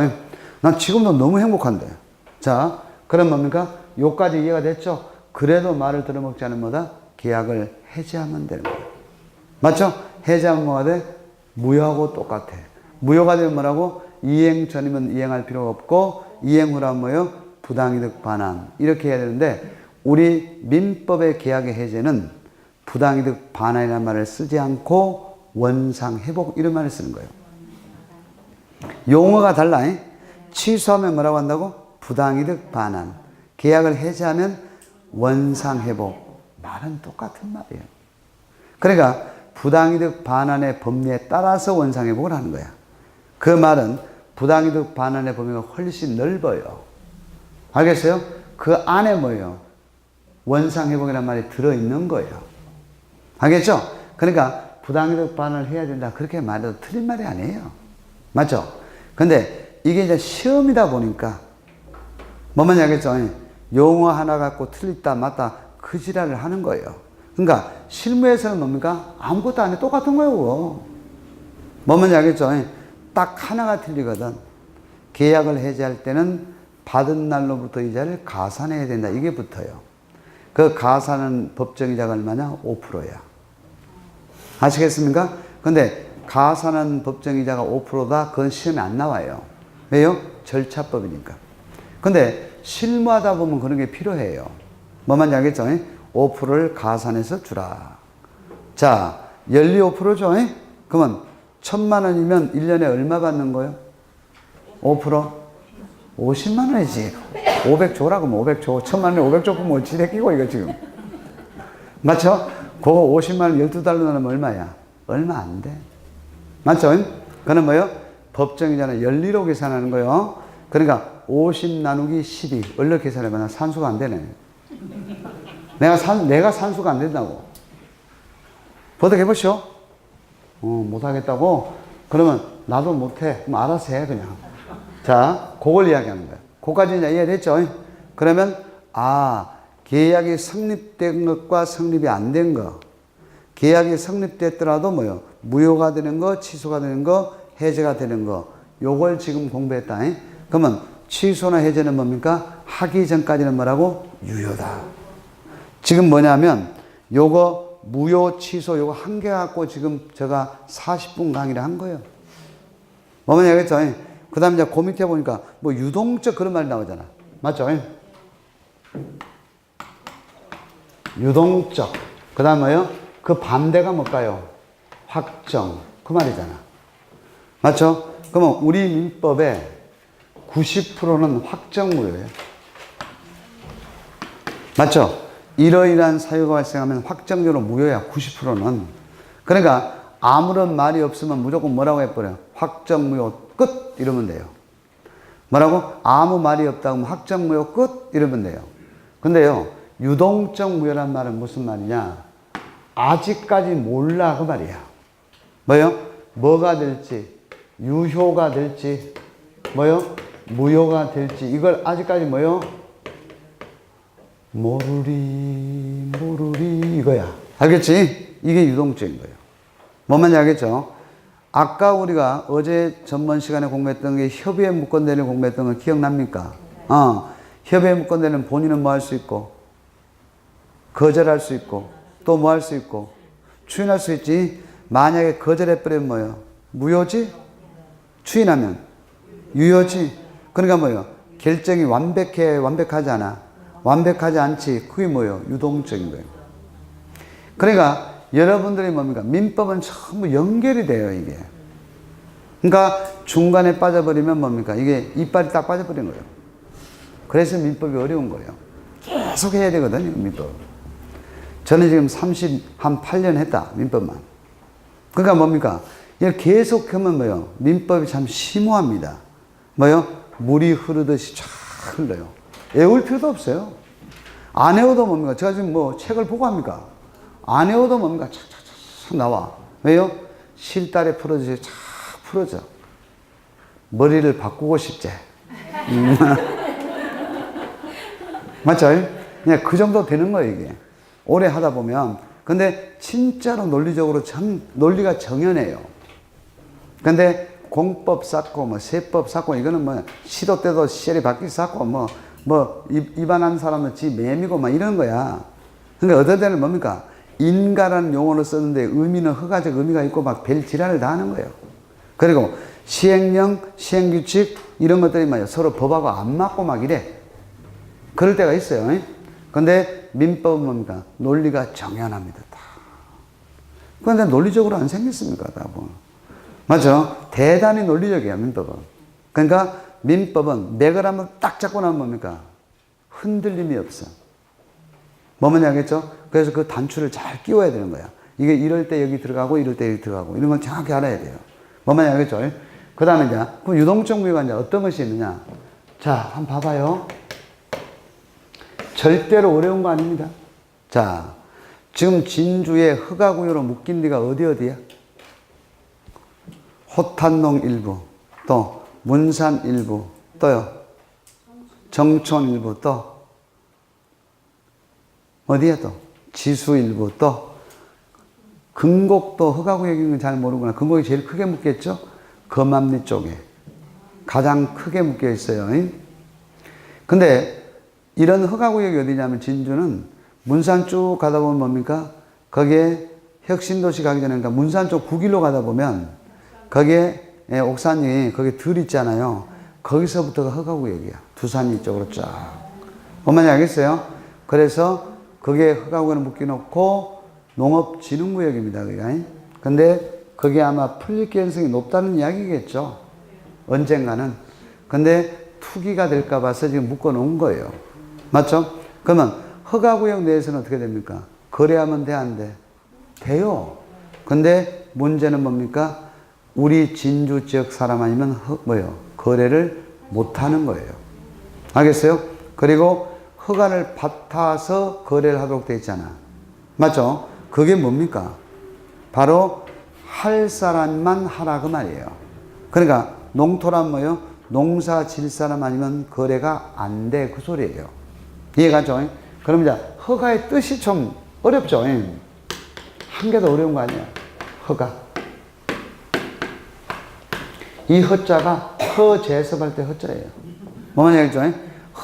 난 지금도 너무 행복한데. 자, 그럼 뭡니까? 요까지 이해가 됐죠? 그래도 말을 들어먹지 않으면 뭐다? 계약을 해지하면 되는 거예요. 맞죠? 해지하면 뭐가 돼? 무효하고 똑같아. 무효가 되면 뭐라고? 이행 전이면 이행할 필요가 없고, 이행 후라면 뭐예요? 부당이득 반환. 이렇게 해야 되는데, 우리 민법의 계약의 해제는 부당이득 반환이라는 말을 쓰지 않고 원상회복 이런 말을 쓰는 거예요. 용어가 달라. 취소하면 뭐라고 한다고? 부당이득 반환. 계약을 해제하면 원상회복. 말은 똑같은 말이에요. 그러니까 부당이득 반환의 법리에 따라서 원상회복을 하는 거야. 그 말은 부당이득 반환의 범위가 훨씬 넓어요. 알겠어요? 그 안에 뭐예요? 원상회복이라는 말이 들어있는 거예요. 알겠죠? 그러니까 부당이득 반환을 해야 된다. 그렇게 말해도 틀린 말이 아니에요. 맞죠? 근데 이게 이제 시험이다 보니까 뭐만 알겠죠? 용어 하나 갖고 틀렸다 맞다 그 지랄을 하는 거예요. 그러니까 실무에서는 뭡니까? 아무것도 안 해. 똑같은 거예요, 그거. 뭐면 알겠죠? 딱 하나가 틀리거든. 계약을 해지할 때는 받은 날로부터 이자를 가산해야 된다. 이게 붙어요. 그 가산은 법정이자가 얼마냐? 5%야. 아시겠습니까? 근데 가산한 법정이자가 5%다. 그건 시험에 안 나와요. 왜요? 절차법이니까. 근데 실무하다 보면 그런 게 필요해요. 뭐만 알겠죠? 5%를 가산해서 주라. 자, 연리 5%죠? 그러면 1,000만 원이면 1년에 얼마 받는 거예요? 5%? 50만 원이지. 500 줘라고, 뭐 500 줘. 1,000만 원에 500 줘. 뭐 지대끼고, 이거 지금. 맞죠? 그거 50만 원 12달러 나누면 얼마야? 얼마 안 돼. 맞죠? 그는 뭐요? 법정이자는 연리로 계산하는 거요. 그러니까 50 나누기 12. 얼른 계산해보면 산수가 안 되네. 내가 산수가 안 된다고. 버덕해보시오. 못하겠다고? 그러면 나도 못해. 그럼 알아서 해, 그냥. 자, 그걸 이야기하는 거야. 그거까지 이제 이해됐죠? 그러면, 계약이 성립된 것과 성립이 안 된 거. 계약이 성립됐더라도 뭐요? 무효가 되는 거, 취소가 되는 거, 해제가 되는 거. 요걸 지금 공부했다. 그러면 취소나 해제는 뭡니까? 하기 전까지는 뭐라고? 유효다. 지금 뭐냐면 요거 무효, 취소 요거 한 개 갖고 지금 제가 40분 강의를 한 거예요. 뭐냐 알겠죠? 그 다음에 이제 그 밑에 보니까 뭐 유동적 그런 말이 나오잖아. 맞죠? 유동적. 그 다음 뭐요? 그 반대가 뭘까요? 확정. 그 말이잖아. 맞죠? 그러면 우리 민법에 90%는 확정무효예요. 맞죠? 이러이러한 사유가 발생하면 확정적으로 무효야. 90%는. 그러니까 아무런 말이 없으면 무조건 뭐라고 해버려요? 확정무효 끝 이러면 돼요. 뭐라고? 아무 말이 없다고 하면 확정무효 끝 이러면 돼요. 근데요, 유동적 무효란 말은 무슨 말이냐? 아직까지 몰라 그 말이야. 뭐요? 뭐가 될지, 유효가 될지, 뭐요? 무효가 될지, 이걸 아직까지 뭐요? 모르리 이거야. 알겠지? 이게 유동적인 거예요. 뭔 말인지 알겠죠? 아까 우리가 어제 전번 시간에 공부했던 게 협의의 무권대리를 공부했던 거 기억납니까? 협의의 무권대리는 본인은 뭐 할 수 있고, 거절할 수 있고, 또 뭐 할 수 있고, 추인할 수 있지. 만약에 거절해버리면 뭐예요? 무효지? 추인하면 유효지? 그러니까 뭐예요? 결정이 완벽해, 완벽하지 않아? 완벽하지 않지. 그게 뭐예요? 유동적인 거예요. 그러니까 여러분들이 뭡니까? 민법은 전부 연결이 돼요, 이게. 그러니까 중간에 빠져버리면 뭡니까? 이게 이빨이 딱 빠져버린 거예요. 그래서 민법이 어려운 거예요. 계속 해야 되거든요, 민법. 저는 지금 38년 했다, 민법만. 그러니까 뭡니까? 이걸 계속 하면 뭐예요? 민법이 참 심오합니다. 뭐요? 물이 흐르듯이 쫙 흘러요. 외울 필요도 없어요. 안 외워도 뭡니까? 제가 지금 뭐 책을 보고 합니까? 안 외워도 뭡니까? 착착착 나와. 왜요? 실달에 풀어지지 착 풀어져. 머리를 바꾸고 싶지. 맞죠? 그냥 그 정도 되는 거예요, 이게. 오래 하다 보면. 근데 진짜로 논리적으로 논리가 정연해요. 근데 공법 쌓고, 뭐, 세법 쌓고, 이거는 뭐, 시도 때도 시절이 바뀌 쌓고, 입안한 사람은 지 매미고, 막 이런 거야. 그러니까 어떨 때는 뭡니까? 인가라는 용어를 썼는데 의미는 허가적 의미가 있고 막 별 지랄을 다 하는 거예요. 그리고 시행령, 시행규칙, 이런 것들이 막 서로 법하고 안 맞고 막 이래. 그럴 때가 있어요. 근데 민법은 뭡니까? 논리가 정연합니다. 다. 그런데 논리적으로 안 생겼습니까? 다 보면. 맞죠? 대단히 논리적이야, 민법은. 그러니까 민법은 맥을 한번 딱 잡고 나면 뭡니까? 흔들림이 없어. 뭐면 알겠죠? 그래서 그 단추를 잘 끼워야 되는 거야. 이게 이럴 때 여기 들어가고, 이럴 때 여기 들어가고, 이런 걸 정확히 알아야 돼요. 뭐면 알겠죠? 그 다음에 이제, 그럼 유동적 무효가 이제 어떤 것이 있느냐? 자, 한번 봐봐요. 절대로 어려운 거 아닙니다. 자, 지금 진주에 허가구요로 묶인 데가 어디야? 호탄동 일부, 또 문산 일부, 또요. 정촌 일부, 또 어디야 또? 지수 일부 또 금곡도 허가구역인 건 잘 모르구나. 금곡이 제일 크게 묶였죠? 금암리 쪽에 가장 크게 묶여 있어요. 근데 이런 허가구역이 어디냐면 진주는 문산 쭉 가다 보면 뭡니까? 거기에 혁신도시 가기 전에 그러니까 문산 쪽 9길로 가다 보면 거기에 옥산이 거기 들 있잖아요. 거기서부터가 허가구역이야. 두산이 쪽으로 쫙. 뭔 말인지 알겠어요? 그래서 거기에 허가구역을 묶여놓고 농업진흥구역입니다. 그게. 근데 그게 아마 풀릴 가능성이 높다는 이야기겠죠. 언젠가는. 근데 투기가 될까 봐서 지금 묶어놓은 거예요. 맞죠? 그러면 허가구역 내에서는 어떻게 됩니까? 거래하면 돼, 안 돼? 돼요. 근데 문제는 뭡니까? 우리 진주 지역 사람 아니면 거래를 못 하는 거예요. 알겠어요? 그리고 허가를 받아서 거래를 하도록 돼 있잖아. 맞죠? 그게 뭡니까? 바로 할 사람만 하라 그 말이에요. 그러니까 농토란 뭐예요? 농사 질 사람 아니면 거래가 안 돼 그 소리예요. 이해가죠? 그럼 이제 허가의 뜻이 좀 어렵죠? 한 개도 어려운 거 아니야. 허가. 이 허자가 허재섭할 때 허자예요. 뭐만 알겠죠?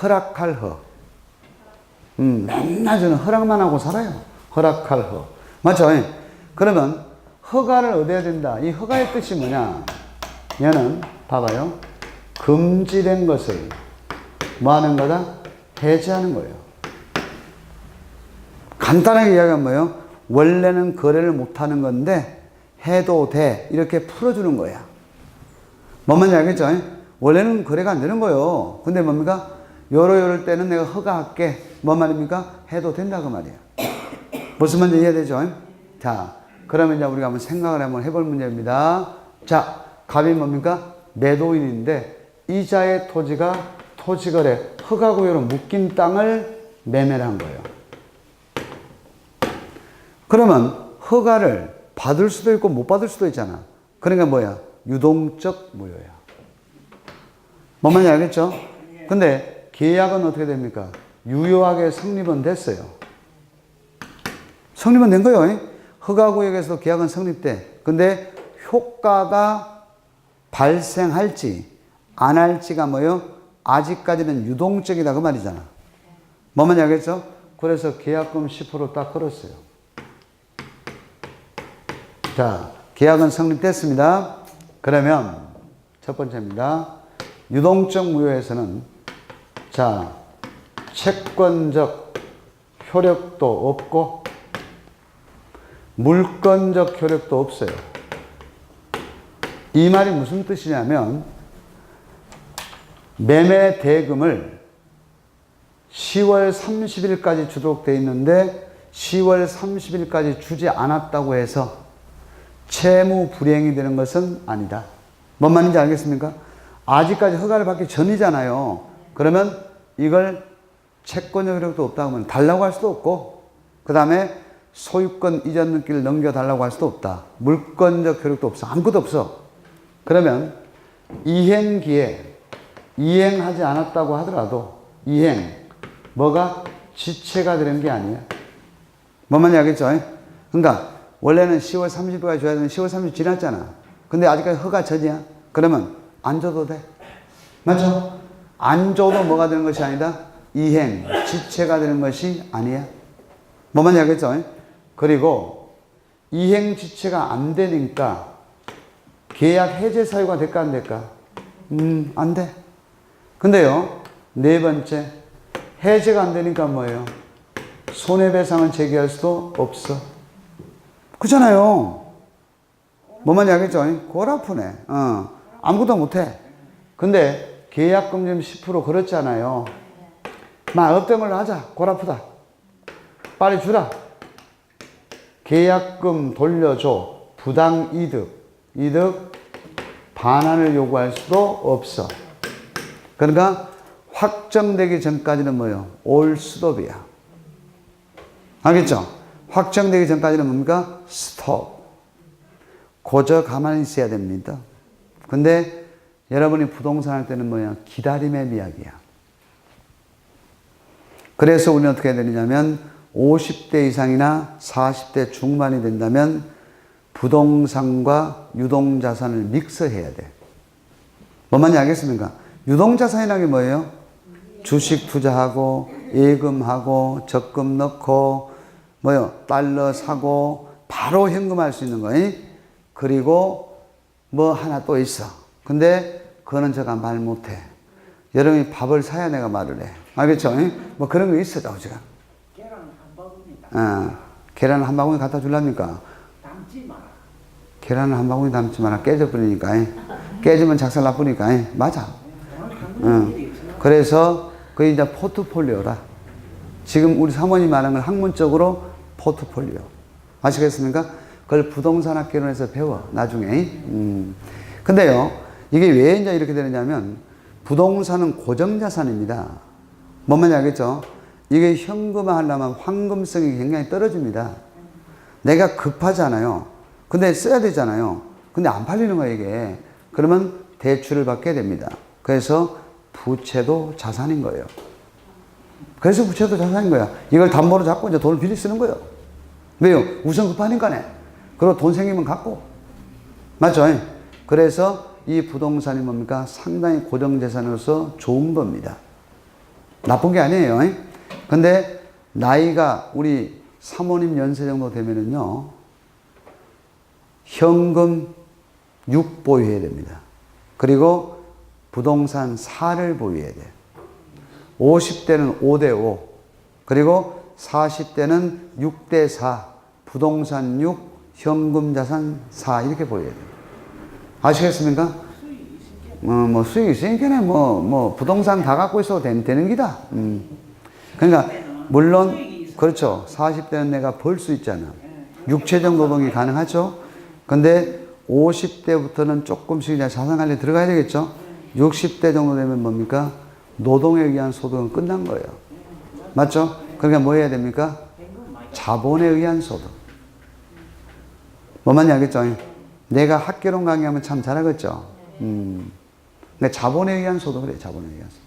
허락할 허. 맨날 저는 허락만 하고 살아요. 허락할 허. 맞죠? 그러면 허가를 얻어야 된다. 이 허가의 뜻이 뭐냐? 얘는 봐봐요. 금지된 것을 뭐 하는 거다? 해제하는 거예요. 간단하게 이야기하면 뭐예요? 원래는 거래를 못 하는 건데 해도 돼. 이렇게 풀어주는 거야. 뭔 말인지 알겠죠? 원래는 거래가 안 되는 거예요. 근데 뭡니까? 요럴 때는 내가 허가할게. 뭔 말입니까? 해도 된다 그 말이야. 무슨 말인지 이해되죠? 자, 그러면 이제 우리가 한번 생각을 한번 해볼 문제입니다. 자, 갑이 뭡니까? 매도인인데 이자의 토지가 토지거래 허가구역으로 묶인 땅을 매매를 한 거예요. 그러면 허가를 받을 수도 있고 못 받을 수도 있잖아. 그러니까 뭐야? 유동적 무효야. 뭔 말인지 알겠죠? 근데 계약은 어떻게 됩니까? 유효하게 성립은 됐어요. 성립은 된 거예요. 허가구역에서 계약은 성립돼. 근데 효과가 발생할지 안 할지가 뭐예요? 아직까지는 유동적이다 그 말이잖아. 뭔 말인지 알겠죠? 그래서 계약금 10% 딱 걸었어요. 자, 계약은 성립됐습니다. 그러면 첫 번째입니다. 유동적 무효에서는 자, 채권적 효력도 없고 물권적 효력도 없어요. 이 말이 무슨 뜻이냐면 매매 대금을 10월 30일까지 주도록 되어 있는데 10월 30일까지 주지 않았다고 해서 채무 불이행이 되는 것은 아니다. 뭔 말인지 알겠습니까? 아직까지 허가를 받기 전이잖아요. 그러면 이걸 채권적 효력도 없다고 하면 달라고 할 수도 없고 그 다음에 소유권 이전 등기를 넘겨달라고 할 수도 없다. 물권적 효력도 없어. 아무것도 없어. 그러면 이행기에 이행하지 않았다고 하더라도 이행 뭐가 지체가 되는 게 아니야. 뭔 말인지 알겠죠? 그러니까 원래는 10월 30일까지 줘야 되는데 10월 30일 지났잖아. 근데 아직까지 허가 전이야. 그러면 안 줘도 돼. 맞죠? 안 줘도 뭐가 되는 것이 아니다. 이행, 지체가 되는 것이 아니야. 뭔 말인지 알겠죠? 그리고 이행 지체가 안 되니까 계약 해제 사유가 될까 안 될까? 안 돼. 근데요, 네 번째, 해제가 안 되니까 뭐예요? 손해배상을 제기할 수도 없어. 그렇잖아요. 뭔 말인지 알겠죠? 골 아프네. 아무것도 못해. 근데 계약금 좀 10% 걸었잖아요. 막 없던 걸로 하자. 골 아프다. 빨리 주라. 계약금 돌려줘. 부당 이득 반환을 요구할 수도 없어. 그러니까 확정되기 전까지는 뭐예요? 올 스톱이야. 알겠죠? 확정되기 전까지는 뭡니까? 스톱. 고저 가만히 있어야 됩니다. 근데 여러분이 부동산 할 때는 뭐야? 기다림의 미학이야. 그래서 우리는 어떻게 해야 되느냐면 50대 이상이나 40대 중반이 된다면 부동산과 유동자산을 믹스해야 돼. 뭔 말인지 알겠습니까? 유동자산이라는 게 뭐예요? 주식 투자하고 예금하고 적금 넣고 뭐요? 달러 사고 바로 현금할 수 있는 거. 그리고 뭐 하나 또 있어. 근데 그거는 제가 말 못해. 여러분이 밥을 사야 내가 말을 해. 알겠죠? 뭐 그런 거 있어, 우리가. 계란 한 바구니다. 계란 한 바구니 갖다 줄랍니까? 담지 마라. 계란을 한 바구니 담지 마라. 깨져버리니까. 깨지면 작살 나쁘니까. 맞아. 그래서 그게 이제 포트폴리오라. 지금 우리 사모님 말하는 걸 학문적으로 포트폴리오. 아시겠습니까? 그걸 부동산 학교에서 배워, 나중에. 근데요, 이게 왜 이제 이렇게 되느냐면, 부동산은 고정자산입니다. 뭔 말인지 알겠죠? 이게 현금화 하려면 황금성이 굉장히 떨어집니다. 내가 급하잖아요. 근데 써야 되잖아요. 근데 안 팔리는 거예요, 이게. 그러면 대출을 받게 됩니다. 그래서 부채도 자산인 거예요. 그래서 부채도 자산인 거야. 이걸 담보로 잡고 이제 돈을 빌리 쓰는 거예요. 왜요? 우선 급하니까네. 그리고 돈 생기면 갚고. 맞죠? 그래서 이 부동산이 뭡니까? 상당히 고정재산으로서 좋은 겁니다. 나쁜 게 아니에요. 근데 나이가 우리 사모님 연세 정도 되면은요, 현금 6 보유해야 됩니다. 그리고 부동산 4를 보유해야 돼요. 50대는 5대5, 그리고 40대는 6대4, 부동산 6, 현금 자산 4 이렇게 보여야 돼요. 아시겠습니까? 뭐 수익이 있으니까 뭐 부동산 다 갖고 있어도 되는 기다. 그러니까 물론 그렇죠. 40대는 내가 벌 수 있잖아. 육체적 노동이 가능하죠. 근데 50대부터는 조금씩 이제 자산 관리에 들어가야 되겠죠. 60대 정도 되면 뭡니까? 노동에 의한 소득은 끝난 거예요. 맞죠? 그러니까 뭐 해야 됩니까? 자본에 의한 소득. 뭔 말인지 알겠죠? 내가 학개론 강의하면 참 잘하겠죠? 근데 자본에 의한 소득을 해요, 자본에 의한 소득.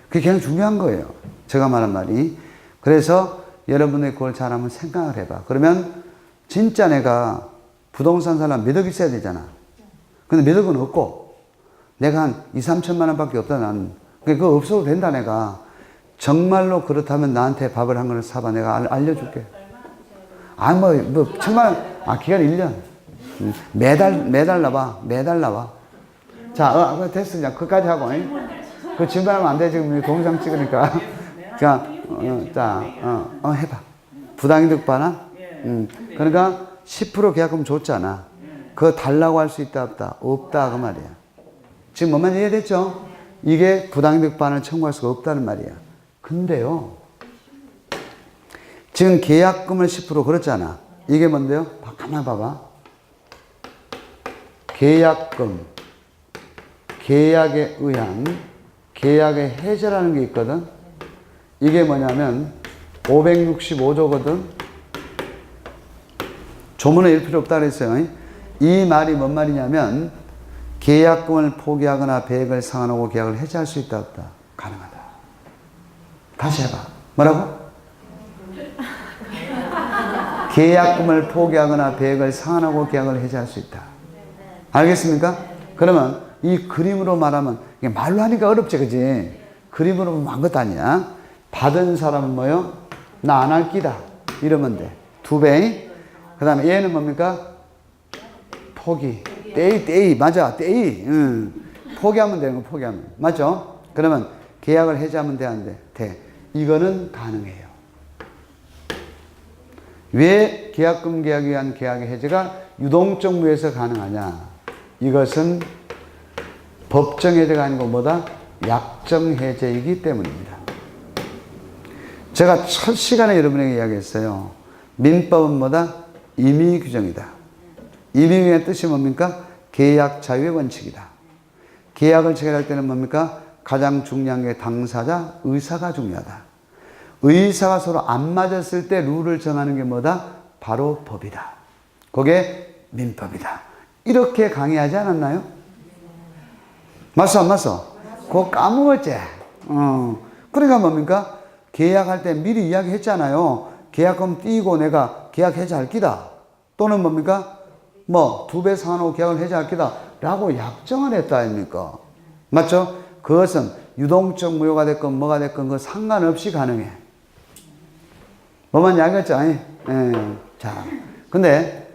그게 굉장히 중요한 거예요. 제가 말한 말이. 그래서 여러분들이 그걸 잘 한번 생각을 해봐. 그러면 진짜 내가 부동산 살려면 몇 억 있어야 되잖아. 근데 몇 억은 없고, 내가 한 2, 3천만 원밖에 없다, 나는. 그거 없어도 된다, 내가. 정말로 그렇다면 나한테 밥을 한 그릇 사봐. 내가 알려줄게. 천만 원, 기간 1년. 매달 나와. 매달 나와. 자, 됐어. 그냥 그까지 하고. 그 진단하면 안 돼. 지금 동영상 찍으니까. 자, 해봐. 부당이득 반환? 그러니까 10% 계약금 줬잖아. 그거 달라고 할 수 있다, 없다? 없다, 그 말이야. 지금 뭔 말인지 이해됐죠? 이게 부당이득 반환을 청구할 수가 없다는 말이야. 근데요, 지금 계약금을 10% 그렇잖아. 이게 뭔데요? 가만 봐봐. 계약금, 계약에 의한, 계약의 해제라는 게 있거든. 이게 뭐냐면 565조거든. 조문에 일 필요 없다 그랬어요. 이 말이 뭔 말이냐면 계약금을 포기하거나 배액을 상환하고 계약을 해지할 수 있다 없다? 가능하다. 다시 해봐. 뭐라고? 계약금을 포기하거나 배액을 상환하고 계약을 해지할 수 있다. 알겠습니까? 그러면 이 그림으로 말하면 이게 말로 하니까 어렵지, 그지? 그림으로 보면 아무것도 아니야. 받은 사람은 뭐요? 나 안 할 끼다. 이러면 돼. 2배. 그 다음에 얘는 뭡니까? 포기. 떼이. 맞아. 떼이. 포기하면 되는 거, 포기하면. 맞죠? 그러면 계약을 해지하면 돼, 안 돼? 돼. 이거는 가능해요. 왜 계약금 계약에 의한 계약의 해지가 유동적 무에서 가능하냐? 이것은 법정 해제가 아니고 뭐다? 약정 해제이기 때문입니다. 제가 첫 시간에 여러분에게 이야기했어요. 민법은 뭐다? 임의 규정이다. 임의 규정의 뜻이 뭡니까? 계약 자유의 원칙이다. 계약을 체결할 때는 뭡니까? 가장 중요한 게 당사자 의사가 중요하다. 의사가 서로 안 맞았을 때 룰을 정하는 게 뭐다? 바로 법이다. 그게 민법이다. 이렇게 강의하지 않았나요? 맞어, 안 맞어? 그거 까먹었지? 그러니까 뭡니까? 계약할 때 미리 이야기했잖아요. 계약금 띄고 내가 계약 해지할 기다. 또는 뭡니까? 뭐 2배 상한하고 계약을 해지할 기다. 라고 약정을 했다 아닙니까? 맞죠? 그것은 유동적 무효가 됐건 뭐가 됐건 그 상관없이 가능해. 뭐만 이야기했죠? 자, 근데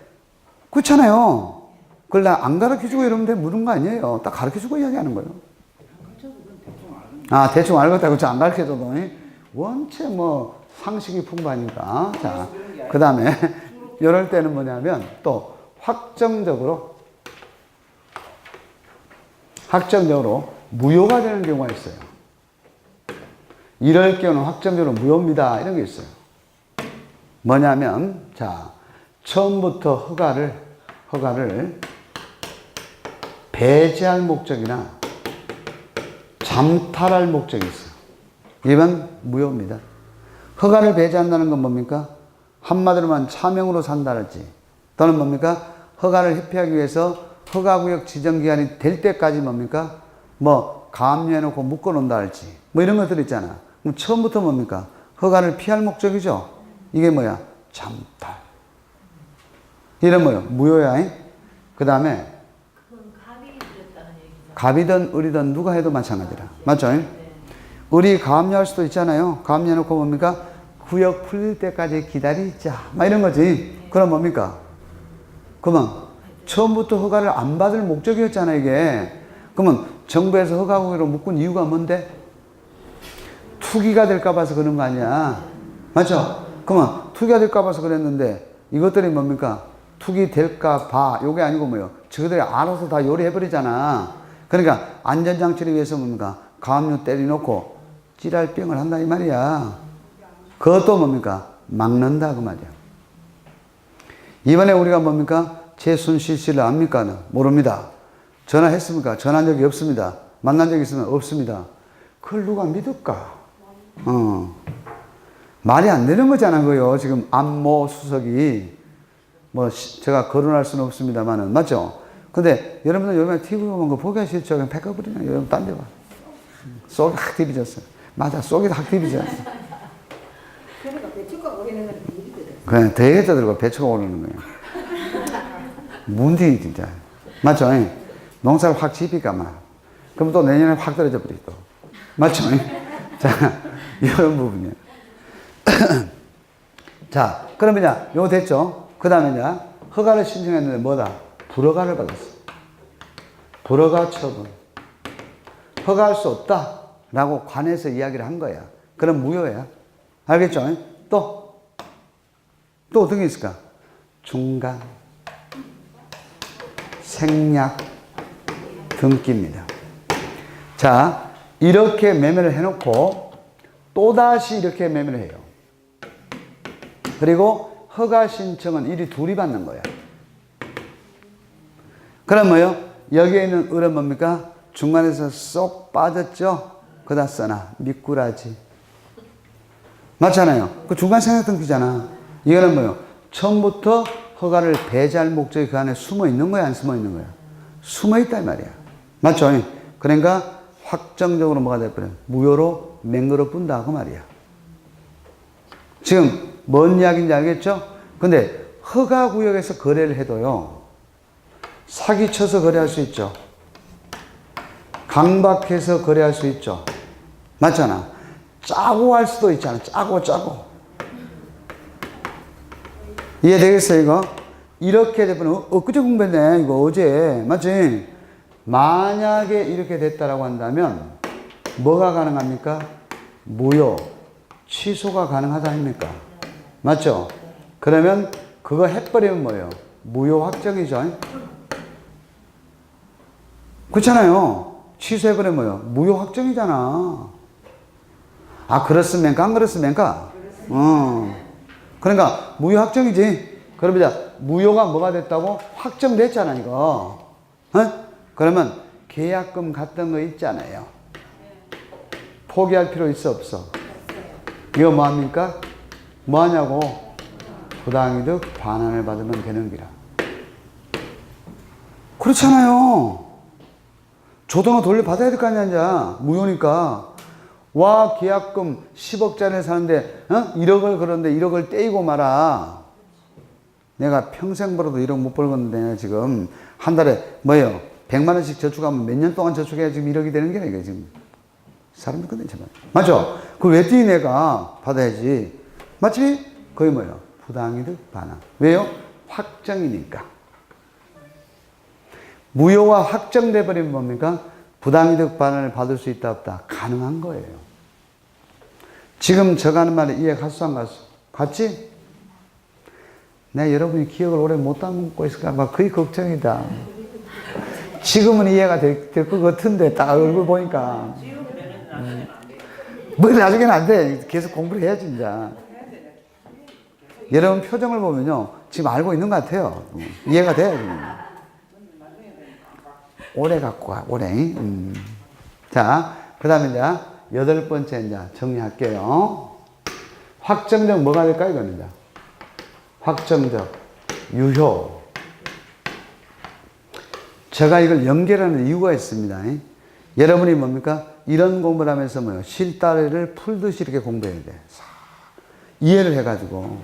그렇잖아요. 그걸 나 안 가르쳐주고 이러면 돼 물은 거 아니에요. 딱 가르쳐주고 이야기하는 거예요. 아, 대충 알겠다고 안 가르쳐줘도 원체 뭐 상식이 풍부하니까. 자, 그 다음에 이럴 때는 뭐냐면 또 확정적으로 무효가 되는 경우가 있어요. 이럴 경우는 확정적으로 무효입니다. 이런 게 있어요. 뭐냐면, 자, 처음부터 허가를 배제할 목적이나 잠탈할 목적이 있어요. 이건 무효입니다. 허가를 배제한다는 건 뭡니까? 한마디로만 차명으로 산다든지, 또는 뭡니까? 허가를 회피하기 위해서 허가구역 지정기간이 될 때까지 뭡니까? 뭐, 가압류해놓고 묶어놓는다든지, 뭐 이런 것들 있잖아. 그럼 처음부터 뭡니까? 허가를 피할 목적이죠? 이게 뭐야? 잠탈. 이런 뭐요? 무효야. 그 다음에, 갑이든 을이든 누가 해도 마찬가지라. 맞죠? 을이 가압류할 수도 있잖아요. 가압류해놓고 뭡니까? 구역 풀릴 때까지 기다리자. 막 이런 거지. 그럼 뭡니까? 그러면 처음부터 허가를 안 받을 목적이었잖아, 이게. 그러면 정부에서 허가구역으로 묶은 이유가 뭔데? 투기가 될까 봐서 그런 거 아니야. 맞죠? 그러면 투기가 될까 봐서 그랬는데 이것들이 뭡니까? 투기 될까 봐. 요게 아니고 뭐요? 저들이 알아서 다 요리해버리잖아. 그러니까 안전장치를 위해서 뭡니까? 가압류 때려놓고 찌랄병을 한다 이 말이야. 그것도 뭡니까? 막는다 그 말이야. 이번에 우리가 뭡니까? 최순실 씨를 압니까? 모릅니다. 전화했습니까? 전화한 적이 없습니다. 만난 적이 있으면 없습니다. 그걸 누가 믿을까? 말이 안 되는 거잖아, 그요. 지금 안모 수석이. 뭐, 제가 거론할 수는 없습니다만은. 맞죠? 근데 여러분들 요즘에 TV 보면 거 보기가 싫죠? 그냥 백업버리네. 여러분 딴 데 봐. 속이 확 디비졌어. 맞아, 속이 확 디비졌어. 그러니까 배추가 오르는 건 일이거든. 그냥 되게 떠들고 배추가 오르는 거예요. 문디, 진짜. 맞죠? 농사를 확 지니까 막. 그럼 또 내년에 확 떨어져 버리고. 맞죠? 자, 이런 부분이에요. 자, 그러면 요거 됐죠? 그 다음에 허가를 신청했는데 뭐다? 불허가를 받았어. 불허가 처분. 허가할 수 없다. 라고 관해서 이야기를 한 거야. 그럼 무효야. 알겠죠? 또 어떤 게 있을까? 중간, 생략, 등기입니다. 자, 이렇게 매매를 해놓고 또다시 이렇게 매매를 해요. 그리고 허가 신청은 이리 둘이 받는 거야. 그럼 뭐요? 여기에 있는 을은 뭡니까? 중간에서 쏙 빠졌죠? 그다 써놔. 미꾸라지. 맞잖아요. 그 중간 생략 등기잖아. 이거는 뭐요? 처음부터 허가를 배제할 목적이 그 안에 숨어 있는 거야? 안 숨어 있는 거야? 숨어 있단 말이야. 맞죠? 그러니까 확정적으로 뭐가 돼버려? 무효로 맹글어 뿐다. 그 말이야. 지금 뭔 이야기인지 알겠죠? 근데 허가구역에서 거래를 해도요. 사기쳐서 거래할 수 있죠. 강박해서 거래할 수 있죠. 맞잖아. 짜고 할 수도 있잖아. 짜고. 이해되겠어요, 이거? 이렇게 되면, 엊그제 공부했네, 이거 어제. 맞지? 만약에 이렇게 됐다라고 한다면, 뭐가 가능합니까? 무효, 취소가 가능하다 아닙니까? 맞죠? 그러면 그거 해버리면 뭐예요? 무효 확정이죠. 그렇잖아요. 취소해버리면 뭐예요? 무효 확정이잖아. 아, 그렇습니까? 안 그렇습니까? 그러니까 무효 확정이지. 그러면 무효가 뭐가 됐다고? 확정됐잖아, 이거. 그러면 계약금 같은 거 있잖아요. 포기할 필요 있어, 없어? 이거 뭐 합니까? 뭐 하냐고? 부당이득 반환을 받으면 되는 기라. 그렇잖아요. 조정을 돌려받아야 될 거 아니야, 이제. 무효니까. 와, 계약금 10억짜리 사는데, 1억을 그런데 1억을 떼이고 말아. 내가 평생 벌어도 1억 못 벌겠는데, 지금. 한 달에, 뭐예요? 100만원씩 저축하면 몇 년 동안 저축해야 지금 1억이 되는 게 아니야, 지금. 사람들 건데, 정말. 맞죠? 그걸 왜 떼이 내가 받아야지. 맞지? 그게 뭐예요? 부당이득 반환. 왜요? 확정이니까. 무효가 확정돼 버리면 뭡니까? 부당이득 반환을 받을 수 있다 없다? 가능한 거예요. 지금 제가 하는 말에 이해 갔어 안 갔어? 갔지? 내가 여러분이 기억을 오래 못 담고 있을까 봐 그게 걱정이다. 지금은 이해가 될 것 같은데 딱 얼굴 보니까 뭐 나중에는 안 돼. 계속 공부를 해야지 이제. 여러분 표정을 보면요 지금 알고 있는 것 같아요. 이해가 돼. 오래 갖고 가 오래. 자, 그 다음에 이제 8번째 이제 정리할게요. 확정적 뭐가 될까요, 이거는 이제? 확정적 유효. 제가 이걸 연결하는 이유가 있습니다. 여러분이 뭡니까? 이런 공부를 하면서 뭐요? 실다리를 풀듯이 이렇게 공부해야 돼. 이해를 해가지고.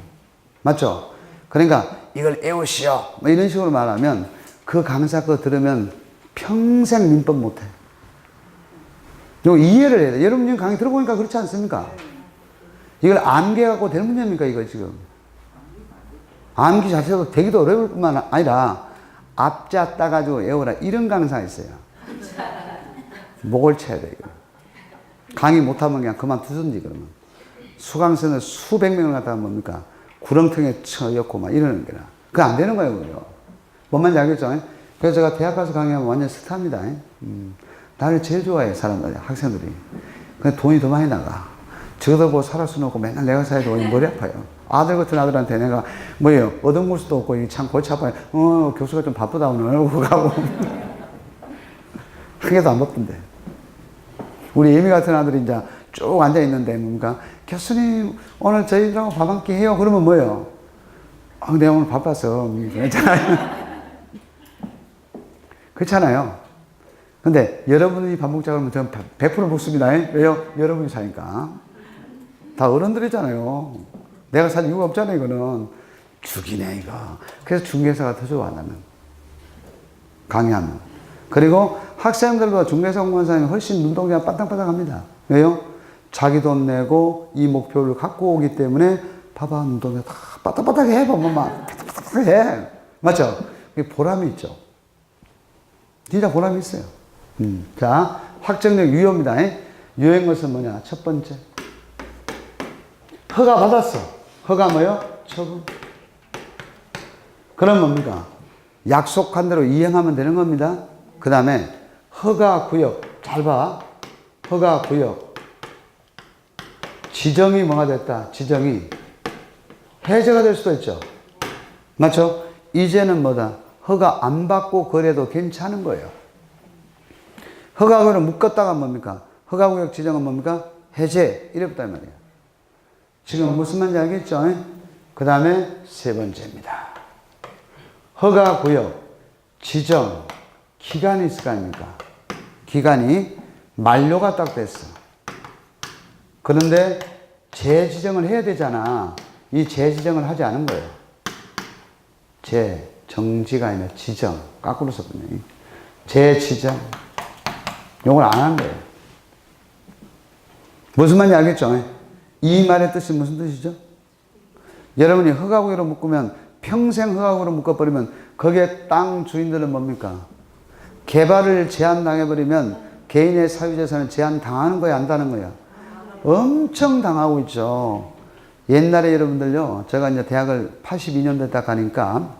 맞죠? 그러니까 이걸 외우시오. 뭐 이런 식으로 말하면 그 강사 거 들으면 평생 민법 못해. 이거 이해를 해야 돼. 여러분 지금 강의 들어보니까 그렇지 않습니까? 이걸 암기해갖고 될 문제입니까, 이거 지금? 암기 자체도 되기도 어려울 뿐만 아니라 앞자 따가지고 외우라. 이런 강사가 있어요. 목을 쳐야 돼, 이거. 강의 못하면 그냥 그만두든지, 그러면. 수강생을 수백 명을 갖다가 뭡니까? 구렁텅이에 쳐넣고 막 이러는 거라. 그거 안 되는 거예요, 그죠? 뭔 말인지 알겠죠? 그래서 제가 대학 가서 강의하면 완전 스타입니다. 나를 제일 좋아해, 사람들이, 학생들이. 근데 돈이 더 많이 나가. 저도 뭐 살아 수놓고 맨날 내가 사야 돈이 머리 아파요. 아들 같은 아들한테 내가 뭐예요? 얻어먹을 수도 없고, 참 골치 아파요. 교수가 좀 바쁘다, 오늘. 그러고 가고. 한 개도 안 바쁜데. 우리 예미 같은 아들이 이제 쭉 앉아있는데, 뭡니까? 교수님, 오늘 저희들하고 밥 한 끼 해요? 그러면 뭐예요? 내가 오늘 바빠서. 괜찮아요. 그렇잖아요. 근데 여러분이 밥 먹자 그러면 저는 100% 먹습니다. 왜요? 여러분이 사니까. 다 어른들이잖아요. 내가 살 이유가 없잖아요, 이거는. 죽이네, 이거. 그래서 중개사가 더 좋아, 나는. 강의하면. 그리고 학생들보다 중개사 공부하는 사람이 훨씬 눈동자가 빠딱빠딱 합니다. 왜요? 자기 돈 내고 이 목표를 갖고 오기 때문에 봐봐, 눈동자 다 빠딱빠딱 해, 보면 막. 빠딱빠딱 해. 맞죠? 그게 보람이 있죠. 진짜 보람이 있어요. 자, 확정적 유효입니다. 유효인 것은 뭐냐? 첫 번째. 허가 받았어. 허가 뭐요? 처분. 그럼 뭡니까? 약속한 대로 이행하면 되는 겁니다. 그 다음에 허가 구역. 잘 봐. 허가 구역. 지정이 뭐가 됐다? 지정이 해제가 될 수도 있죠. 맞죠? 이제는 뭐다? 허가 안 받고 거래도 괜찮은 거예요. 허가구역을 묶었다가 뭡니까? 허가구역 지정은 뭡니까? 해제. 이랬다, 이 말이에요. 지금 무슨 말인지 알겠죠? 그 다음에 세 번째입니다. 허가구역 지정. 기간이 있을 거 아닙니까? 기간이 만료가 딱 됐어. 그런데 재지정을 해야 되잖아. 이 재지정을 하지 않은 거예요. 정지가 아니라 지정. 거꾸로 썼거든요. 재지정. 이걸 안 한 거예요. 무슨 말인지 알겠죠? 이 말의 뜻이 무슨 뜻이죠? 여러분이 허가구역으로 묶으면 평생 허가구역으로 묶어버리면 거기에 땅 주인들은 뭡니까? 개발을 제한당해버리면 개인의 사유재산을 제한당하는 거야, 안 당하는 거야? 엄청 당하고 있죠. 옛날에 여러분들요, 제가 이제 대학을 82년도에 딱 가니까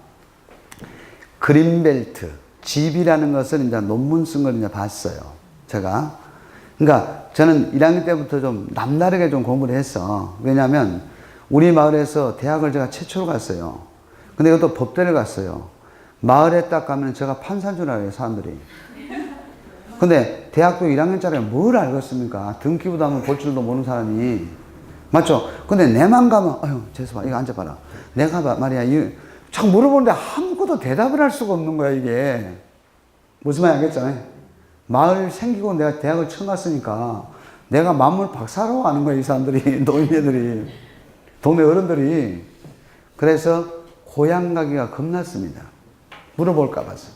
그린벨트, 집이라는 것을 이제 논문 쓴 걸 이제 봤어요. 제가. 그러니까 저는 1학년 때부터 좀 남다르게 좀 공부를 했어. 왜냐하면 우리 마을에서 대학을 제가 최초로 갔어요. 근데 이것도 법대를 갔어요. 마을에 딱 가면 제가 판사인 줄 알아요, 사람들이. 근데 대학교 1학년짜리가 뭘 알겠습니까? 등기부도 한번 볼 줄도 모르는 사람이. 맞죠? 근데 내만 가면, 재수봐, 이거 앉아봐라. 내가 말이야, 참 물어보는데 아무것도 대답을 할 수가 없는 거야, 이게. 무슨 말인지 알겠죠? 마을 생기고 내가 대학을 처음 갔으니까 내가 만물 박사로 하는 거야, 이 사람들이. 노인네들이. 동네 어른들이. 그래서 고향 가기가 겁났습니다. 물어볼까 봐서.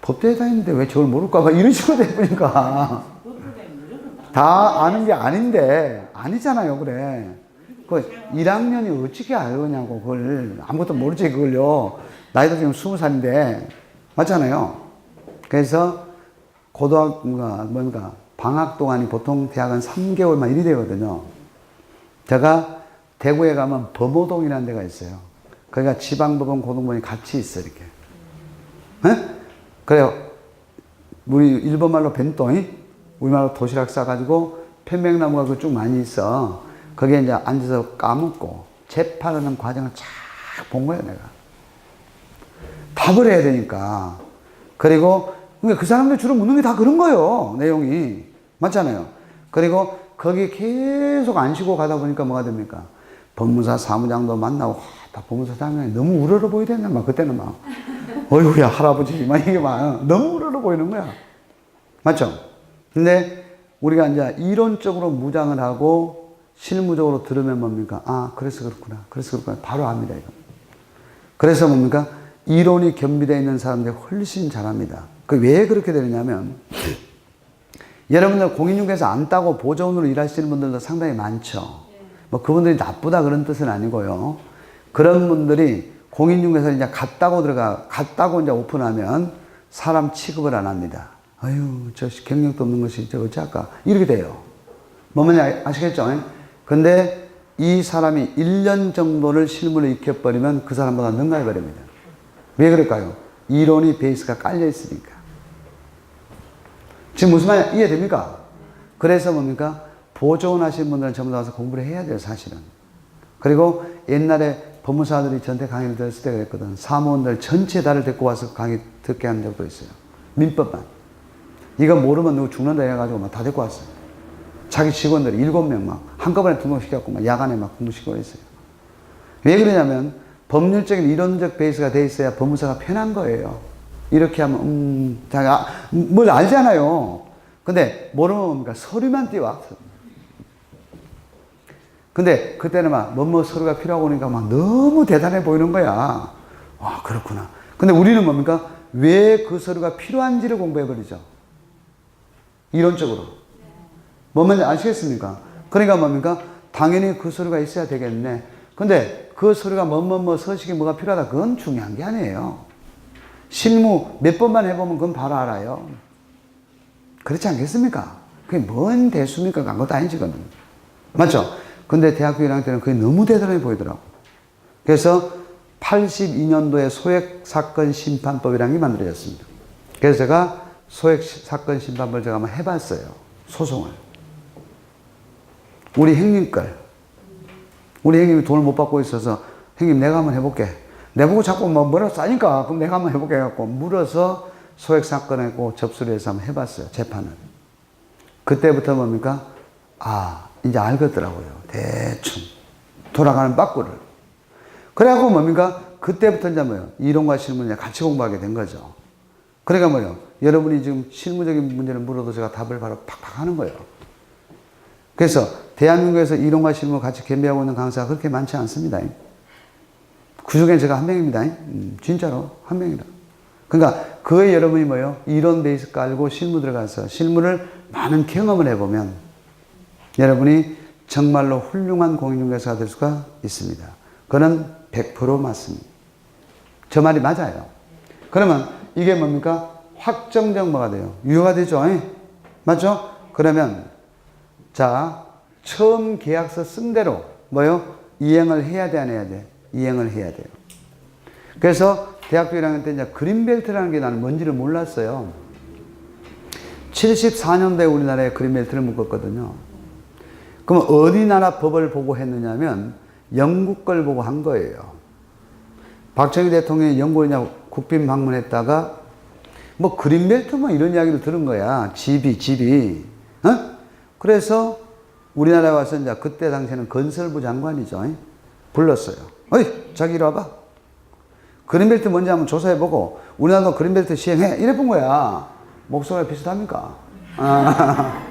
법대에 다니는데 왜 저걸 모를까 봐. 이런 식으로 돼버리니까. 다 아는 게 아닌데, 아니잖아요, 그래. 그 1학년이 어떻게 알겠냐고, 그걸. 아무것도 모르지, 그걸요. 나이도 지금 20살인데. 맞잖아요. 그래서 고등학교가 뭔가 방학 동안이 보통 대학은 3개월만 일이 되거든요. 제가 대구에 가면 범호동이라는 데가 있어요. 거기가 지방법원, 고등법원이 같이 있어, 이렇게. 네? 그래요. 우리 일본말로 벤또이, 우리말로 도시락 싸가지고 편백나무가 그 쭉 많이 있어. 거기에 이제 앉아서 까먹고 재판하는 과정을 쫙 본 거예요, 내가. 답을 해야 되니까. 그리고 그 사람들 주로 묻는 게 다 그런 거예요, 내용이. 맞잖아요. 그리고 거기 계속 안 쉬고 가다 보니까 뭐가 됩니까? 법무사 사무장도 만나고, 다 법무사 사무장이 너무 우러러 보이겠네, 막, 그때는 막. 어이구야, 할아버지, 막 이게 막, 너무 우러러 보이는 거야. 맞죠? 근데 우리가 이제 이론적으로 무장을 하고 실무적으로 들으면 뭡니까? 아, 그래서 그렇구나. 그래서 그렇구나. 바로 압니다, 이거. 그래서 뭡니까? 이론이 겸비되어 있는 사람들이 훨씬 잘합니다. 그 왜 그렇게 되느냐면, 여러분들 공인중개사 안 따고 보조원으로 일하시는 분들도 상당히 많죠. 뭐 그분들이 나쁘다 그런 뜻은 아니고요. 그런 분들이 공인중개사 이제 갔다고 이제 오픈하면 사람 취급을 안 합니다. 아유, 저 경력도 없는 것이 저 어찌할까? 이렇게 돼요. 뭐냐 아시겠죠? 근데 이 사람이 1년 정도를 실무를 익혀버리면 그 사람보다 능가해버립니다. 왜 그럴까요? 이론이 베이스가 깔려 있으니까. 지금 무슨 말 이해됩니까? 그래서 뭡니까? 보조원 하시는 분들은 전부 다 와서 공부를 해야 돼요, 사실은. 그리고 옛날에 법무사들이 전체 강의를 들었을 때가 있거든. 사무원들 전체 다를 데리고 와서 강의 듣게 한 적도 있어요. 민법만. 이거 모르면 누구 죽는다 해가지고 막 다 데리고 왔어요. 자기 직원들이 7명 막 한꺼번에 등록시켜갖고 막 야간에 막 공부시키고 있어요. 왜 그러냐면 법률적인 이론적 베이스가 돼 있어야 법무사가 편한 거예요. 이렇게 하면 자기가 뭘 알잖아요. 근데 모르면 뭡니까? 서류만 띄워. 근데 그때는 막 뭐뭐 서류가 필요하고 그러니까 막 너무 대단해 보이는 거야. 와, 그렇구나. 근데 우리는 뭡니까? 왜 그 서류가 필요한지를 공부해버리죠. 이론적으로. 뭐면 아시겠습니까? 그러니까 뭡니까? 당연히 그 서류가 있어야 되겠네. 근데 그 서류가 뭐뭐뭐 서식이 뭐가 필요하다. 그건 중요한 게 아니에요. 실무 몇 번만 해보면 그건 바로 알아요. 그렇지 않겠습니까? 그게 뭔 대수입니까? 아무것도 아니지, 그건. 맞죠? 근데 대학교 1학년 때는 그게 너무 대단해 보이더라고. 그래서 82년도에 소액사건 심판법이라는 게 만들어졌습니다. 그래서 제가 소액사건 심판법을 제가 한번 해봤어요. 소송을. 우리 형님 걸. 우리 형님이 돈을 못 받고 있어서 형님 내가 한번 해볼게. 내보고 자꾸 뭐라 싸니까 그럼 내가 한번 해볼게 해갖고 물어서 소액사건하고 접수를 해서 한번 해봤어요. 재판을. 그때부터 뭡니까? 아, 이제 알겠더라고요. 대충. 돌아가는 빠꾸를. 그래갖고 뭡니까? 그때부터 이제 뭐예요? 이론과 실무를 같이 공부하게 된 거죠. 그러니까 뭐예요? 여러분이 지금 실무적인 문제를 물어도 제가 답을 바로 팍팍 하는 거예요. 그래서 대한민국에서 이론과 실무 같이 겸비하고 있는 강사가 그렇게 많지 않습니다. 그 중에 제가 한 명입니다. 진짜로 한 명이다. 그러니까 그에 여러분이 뭐예요? 이론 베이스 깔고 실무 들어가서 실무를 많은 경험을 해보면 여러분이 정말로 훌륭한 공인중개사가 될 수가 있습니다. 그건 100% 맞습니다. 저 말이 맞아요. 그러면 이게 뭡니까? 확정적 뭐가 돼요? 유효가 되죠? 맞죠? 그러면 자, 처음 계약서 쓴 대로 뭐요? 이행을 해야 돼, 안 해야 돼? 이행을 해야 돼요. 그래서 대학교 1학년 때 이제 그린벨트라는 게 나는 뭔지를 몰랐어요. 74년도에 우리나라에 그린벨트를 묶었거든요. 그럼 어디 나라 법을 보고 했느냐면 영국 걸 보고 한 거예요. 박정희 대통령이 영국에 국빈 방문했다가 뭐 그린벨트 뭐 이런 이야기를 들은 거야. 집이. 어? 그래서 우리나라에 와서 이제 그때 당시에는 건설부 장관이죠. 불렀어요. 어이, 자기 이리 와봐. 그린벨트 뭔지 한번 조사해보고 우리나라도 그린벨트 시행해. 이래 본 거야. 목소리가 비슷합니까? 아.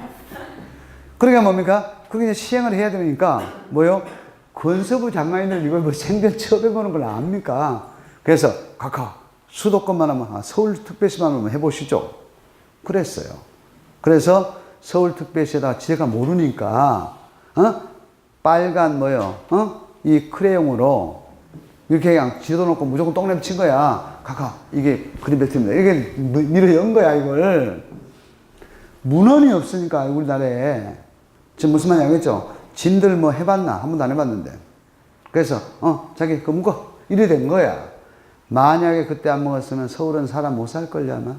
그러니까 뭡니까? 그게 이제 시행을 해야 되니까, 뭐요? 건설부 장관님들 이걸 뭐 생전 처음 해보는 걸 압니까? 그래서 각각 수도권만 하면, 서울특별시만 하면 해보시죠. 그랬어요. 그래서 서울특별시에다가 지가 모르니까, 빨간 이 크레용으로 이렇게 그냥 지도 놓고 무조건 똥냄 친 거야. 각각 이게 그린벨트입니다. 이게 밀어 연 거야, 이걸. 문헌이 없으니까, 우리나라에. 지금 무슨 말인지 알겠죠? 진들 뭐 해봤나? 한 번도 안 해봤는데. 그래서, 자기 그거 묶어. 이래 된 거야. 만약에 그때 안 먹었으면 서울은 사람 못 살걸요, 아마.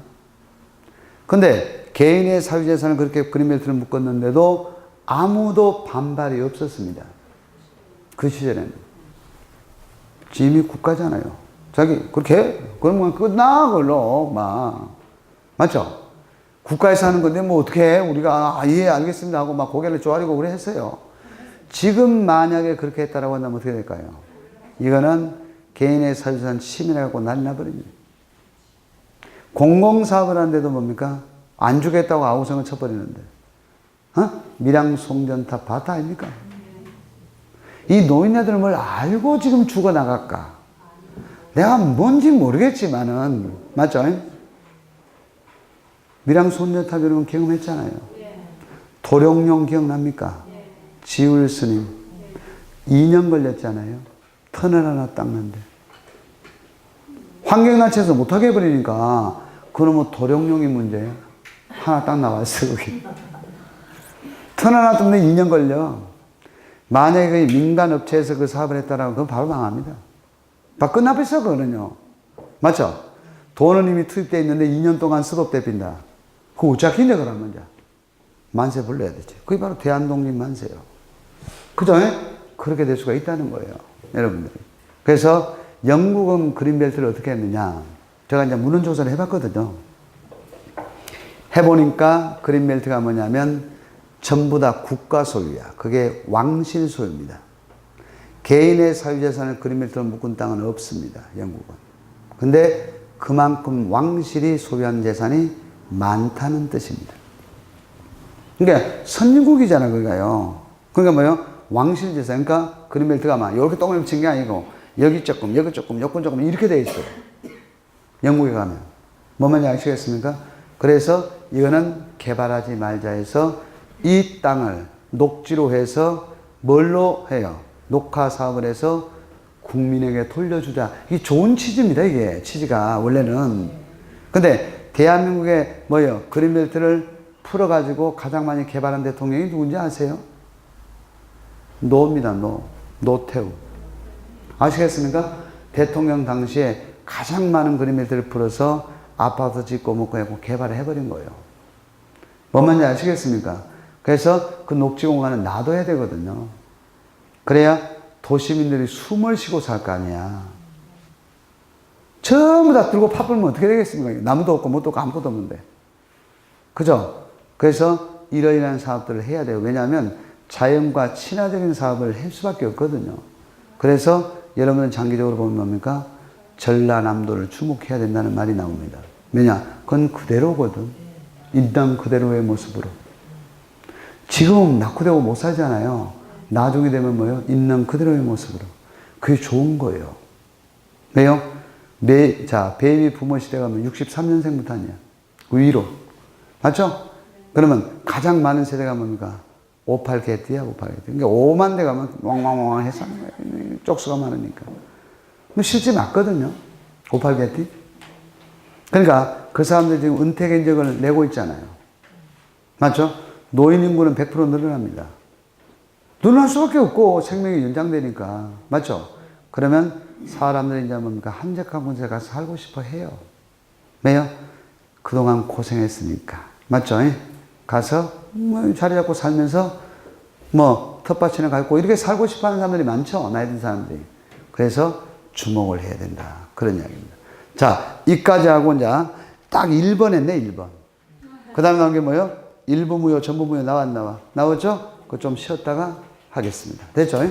근데 개인의 사유재산을 그렇게 그린벨트를 묶었는데도 아무도 반발이 없었습니다. 그 시절에는. 이미 국가잖아요. 자기, 그렇게 해? 그러면 끝나, 그걸로, 막. 맞죠? 국가에서 하는 건데, 뭐, 어떻게 해? 우리가, 예, 알겠습니다. 하고 막 고개를 조아리고 그래 했어요. 지금 만약에 그렇게 했다라고 한다면 어떻게 될까요? 이거는 개인의 사유재산 침해해갖고 난리 나버립니다. 공공사업을 하는데도 뭡니까? 안 주겠다고 아우성을 쳐버리는데. 밀양 송전탑 바타 아닙니까? 이 노인네들은 뭘 알고 지금 죽어나갈까? 내가 뭔지 모르겠지만은, 맞죠? 밀양 송전탑 여러분 경험했잖아요. 도룡룡 기억납니까? 지울 스님. 2년 걸렸잖아요. 터널 하나 닦는데. 환경단체에서 못하게 해버리니까, 그놈의 도룡룡이 문제예요. 하나 딱 나왔어, 거기. 터널 하나 뚫는데 2년 걸려. 만약에 그 민간 업체에서 그 사업을 했다라면 그건 바로 망합니다. 바 끝나버렸어, 그거는요. 맞죠? 돈은 이미 투입되어 있는데 2년 동안 스톱돼 빈다. 그거 어쩌긴데, 그러면 이제. 만세 불러야 되지. 그게 바로 대한독립 만세요. 그죠? 그렇게 될 수가 있다는 거예요. 여러분들이. 그래서 영국은 그린벨트를 어떻게 했느냐. 제가 이제 문헌조사를 해봤거든요. 해보니까 그린벨트가 뭐냐면 전부 다 국가 소유야. 그게 왕실 소유입니다. 개인의 사유재산을 그린벨트로 묶은 땅은 없습니다. 영국은. 근데 그만큼 왕실이 소유한 재산이 많다는 뜻입니다. 그러니까 선진국이잖아, 그거요. 그러니까 뭐요? 왕실 재산. 그러니까 그린벨트가 막 이렇게 똥을 친 게 아니고 여기 조금, 여기 조금, 여기 조금 이렇게 돼 있어요. 영국에 가면. 뭔 말인지 아시겠습니까? 그래서 이거는 개발하지 말자 해서 이 땅을 녹지로 해서 뭘로 해요? 녹화 사업을 해서 국민에게 돌려주자. 이게 좋은 취지입니다, 이게. 취지가, 원래는. 근데 대한민국에 뭐예요? 그린벨트를 풀어가지고 가장 많이 개발한 대통령이 누군지 아세요? 노입니다, 노. 노태우. 아시겠습니까? 대통령 당시에 가장 많은 그린벨트를 풀어서 아파트 짓고 먹고 하고 개발을 해버린 거예요. 뭔 말인지 아시겠습니까? 그래서 그 녹지공간은 놔둬야 되거든요. 그래야 도시민들이 숨을 쉬고 살 거 아니야. 전부 다 들고 파불면 어떻게 되겠습니까? 나무도 없고 뭣도 없고 아무것도 없는데. 그죠? 그래서 이러이러한 사업들을 해야 돼요. 왜냐하면 자연과 친화적인 사업을 할 수밖에 없거든요. 그래서 여러분은 장기적으로 보면 뭡니까? 전라남도를 주목해야 된다는 말이 나옵니다. 왜냐? 그건 그대로거든. 있던 그대로의 모습으로. 지금 낙후되고 못 살잖아요. 나중에 되면 뭐예요? 있는 그대로의 모습으로. 그게 좋은 거예요. 왜요? 베이비 부모 시대 가면 63년생부터 아니야. 그 위로. 맞죠? 그러면 가장 많은 세대가 뭡니까? 58개띠야, 58개띠. 그러니까 5만 대 가면 왕왕왕 해서 하는 거예요. 쪽수가 많으니까. 근데 실제 맞거든요. 58개띠. 그러니까 그 사람들이 지금 은퇴 견적을 내고 있잖아요. 맞죠? 노인 인구는 100% 늘어납니다. 늘어날 수밖에 없고 생명이 연장되니까. 맞죠? 그러면 사람들이 이제 뭡니까? 한적한 곳에 가서 살고 싶어 해요. 왜요? 그동안 고생했으니까. 맞죠? 가서 뭐 자리 잡고 살면서 뭐 텃밭이나 갖고 이렇게 살고 싶어 하는 사람들이 많죠. 나이 든 사람들이. 그래서 주목을 해야 된다. 그런 이야기입니다. 자, 이까지 하고 이제 딱 1번 했네, 1번. 그 다음에 나온 게 뭐예요? 일부무효, 전부무효 나왔죠? 그거 좀 쉬었다가 하겠습니다. 됐죠?